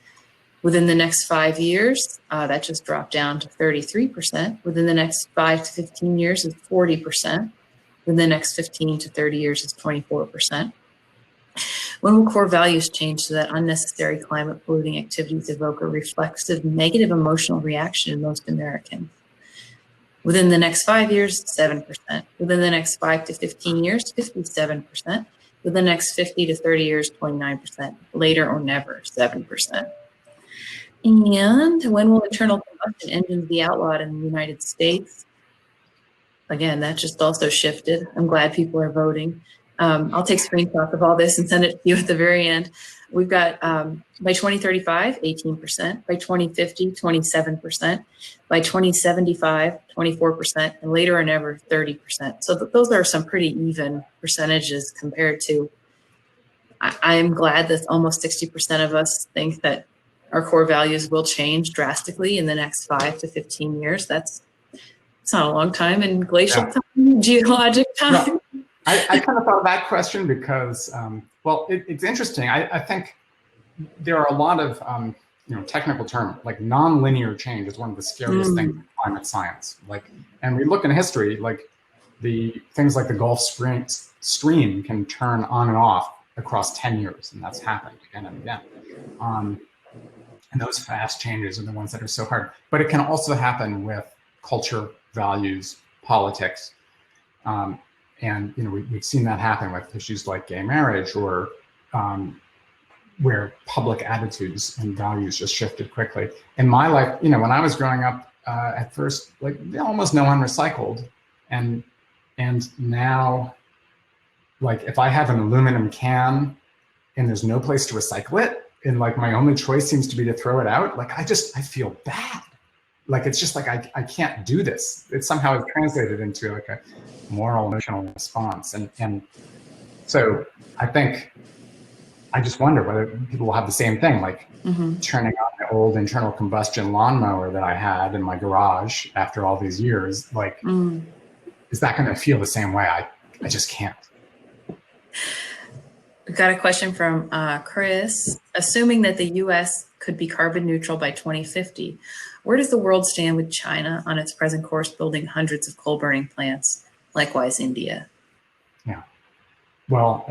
Within the next 5 years, that just dropped down to 33%. Within the next 5 to 15 years is 40%. Within the next 15 to 30 years is 24%. When will core values change so that unnecessary climate polluting activities evoke a reflexive negative emotional reaction in most Americans? Within the next 5 years, 7%. Within the next 5 to 15 years, 57%. Within the next 50 to 30 years, 29%. Later or never, 7%. And when will internal combustion engines be outlawed in the United States? Again, that just also shifted. I'm glad people are voting. I'll take screenshots of all this and send it to you at the very end. We've got by 2035, 18%. By 2050, 27%. By 2075, 24%. And later or never, 30%. So those are some pretty even percentages compared to, I'm glad that almost 60% of us think that our core values will change drastically in the next 5 to 15 years. It's not a long time in glacial time, geologic time. No, I kind of thought of that question because, well, it's interesting. I think there are a lot of, technical terms, like nonlinear change is one of the scariest things in climate science. And we look in history, the things like the Gulf Stream can turn on and off across 10 years, and that's happened again and again. And those fast changes are the ones that are so hard. But it can also happen with culture values politics. And we've seen that happen with issues like gay marriage, or where public attitudes and values just shifted quickly. In my life, when I was growing up, at first, like almost no one recycled, and now, like if I have an aluminum can and there's no place to recycle it, and like my only choice seems to be to throw it out, like I feel bad. Like it's just like I can't do this. It somehow is translated into like a moral, emotional response, and so I think I just wonder whether people will have the same thing, like turning on the old internal combustion lawnmower that I had in my garage after all these years. Like, is that going to feel the same way? I just can't. We've got a question from Chris. Assuming that the U.S. could be carbon neutral by 2050, where does the world stand with China on its present course building hundreds of coal-burning plants? Likewise, India. Yeah. Well,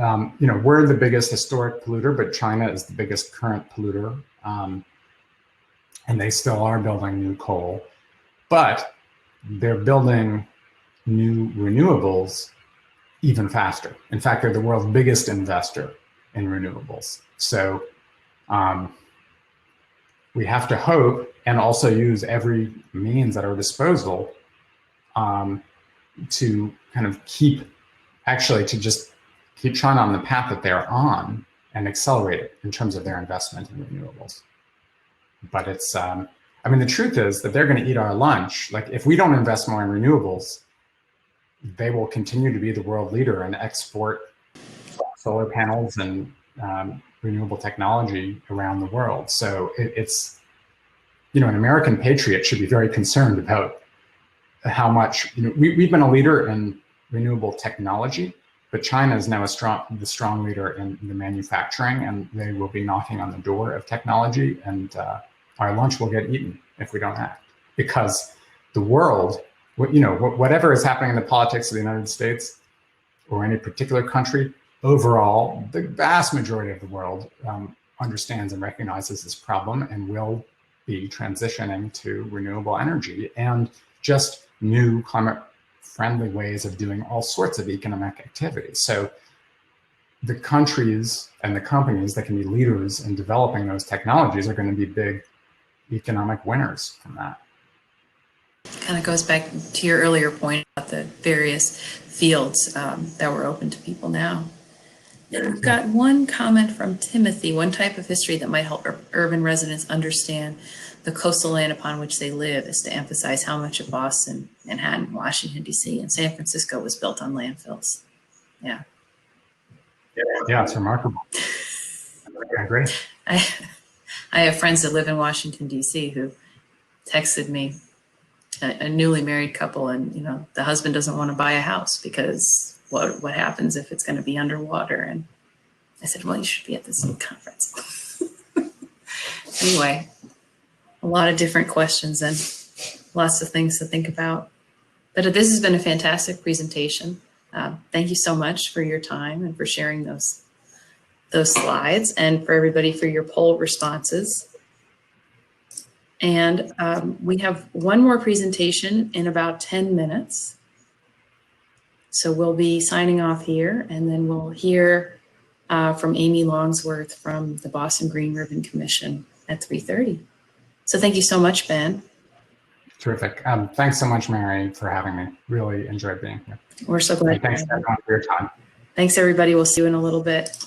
we're the biggest historic polluter, but China is the biggest current polluter. And they still are building new coal, but they're building new renewables even faster. In fact, they're the world's biggest investor in renewables. So we have to hope and also use every means at our disposal to kind of keep China on the path that they're on and accelerate it in terms of their investment in renewables. But it's, the truth is that they're going to eat our lunch. Like if we don't invest more in renewables, they will continue to be the world leader and export solar panels and renewable technology around the world. So it's, an American patriot should be very concerned about how much, we've been a leader in renewable technology, but China is now the strong leader in the manufacturing, and they will be knocking on the door of technology, and our lunch will get eaten if we don't act. Because the world, whatever is happening in the politics of the United States or any particular country, overall, the vast majority of the world understands and recognizes this problem and will be transitioning to renewable energy and just new climate-friendly ways of doing all sorts of economic activities. So the countries and the companies that can be leaders in developing those technologies are going to be big economic winners from that. Kind of goes back to your earlier point about the various fields that were open to people now. And we've got one comment from Timothy, one type of history that might help urban residents understand the coastal land upon which they live is to emphasize how much of Boston, Manhattan, Washington, D.C., and San Francisco was built on landfills. Yeah. Yeah, it's remarkable. I agree. I have friends that live in Washington, D.C. who texted me, a newly married couple, and the husband doesn't want to buy a house because what happens if it's going to be underwater? And I said, well, you should be at this conference. Anyway, a lot of different questions and lots of things to think about. But this has been a fantastic presentation. Thank you so much for your time and for sharing those slides, and for everybody for your poll responses. And we have one more presentation in about 10 minutes. So we'll be signing off here, and then we'll hear from Amy Longsworth from the Boston Green Ribbon Commission at 3:30. So thank you so much, Ben. Terrific. Thanks so much, Mary, for having me. Really enjoyed being here. We're so glad. Thanks everyone for your time. Thanks, everybody. We'll see you in a little bit.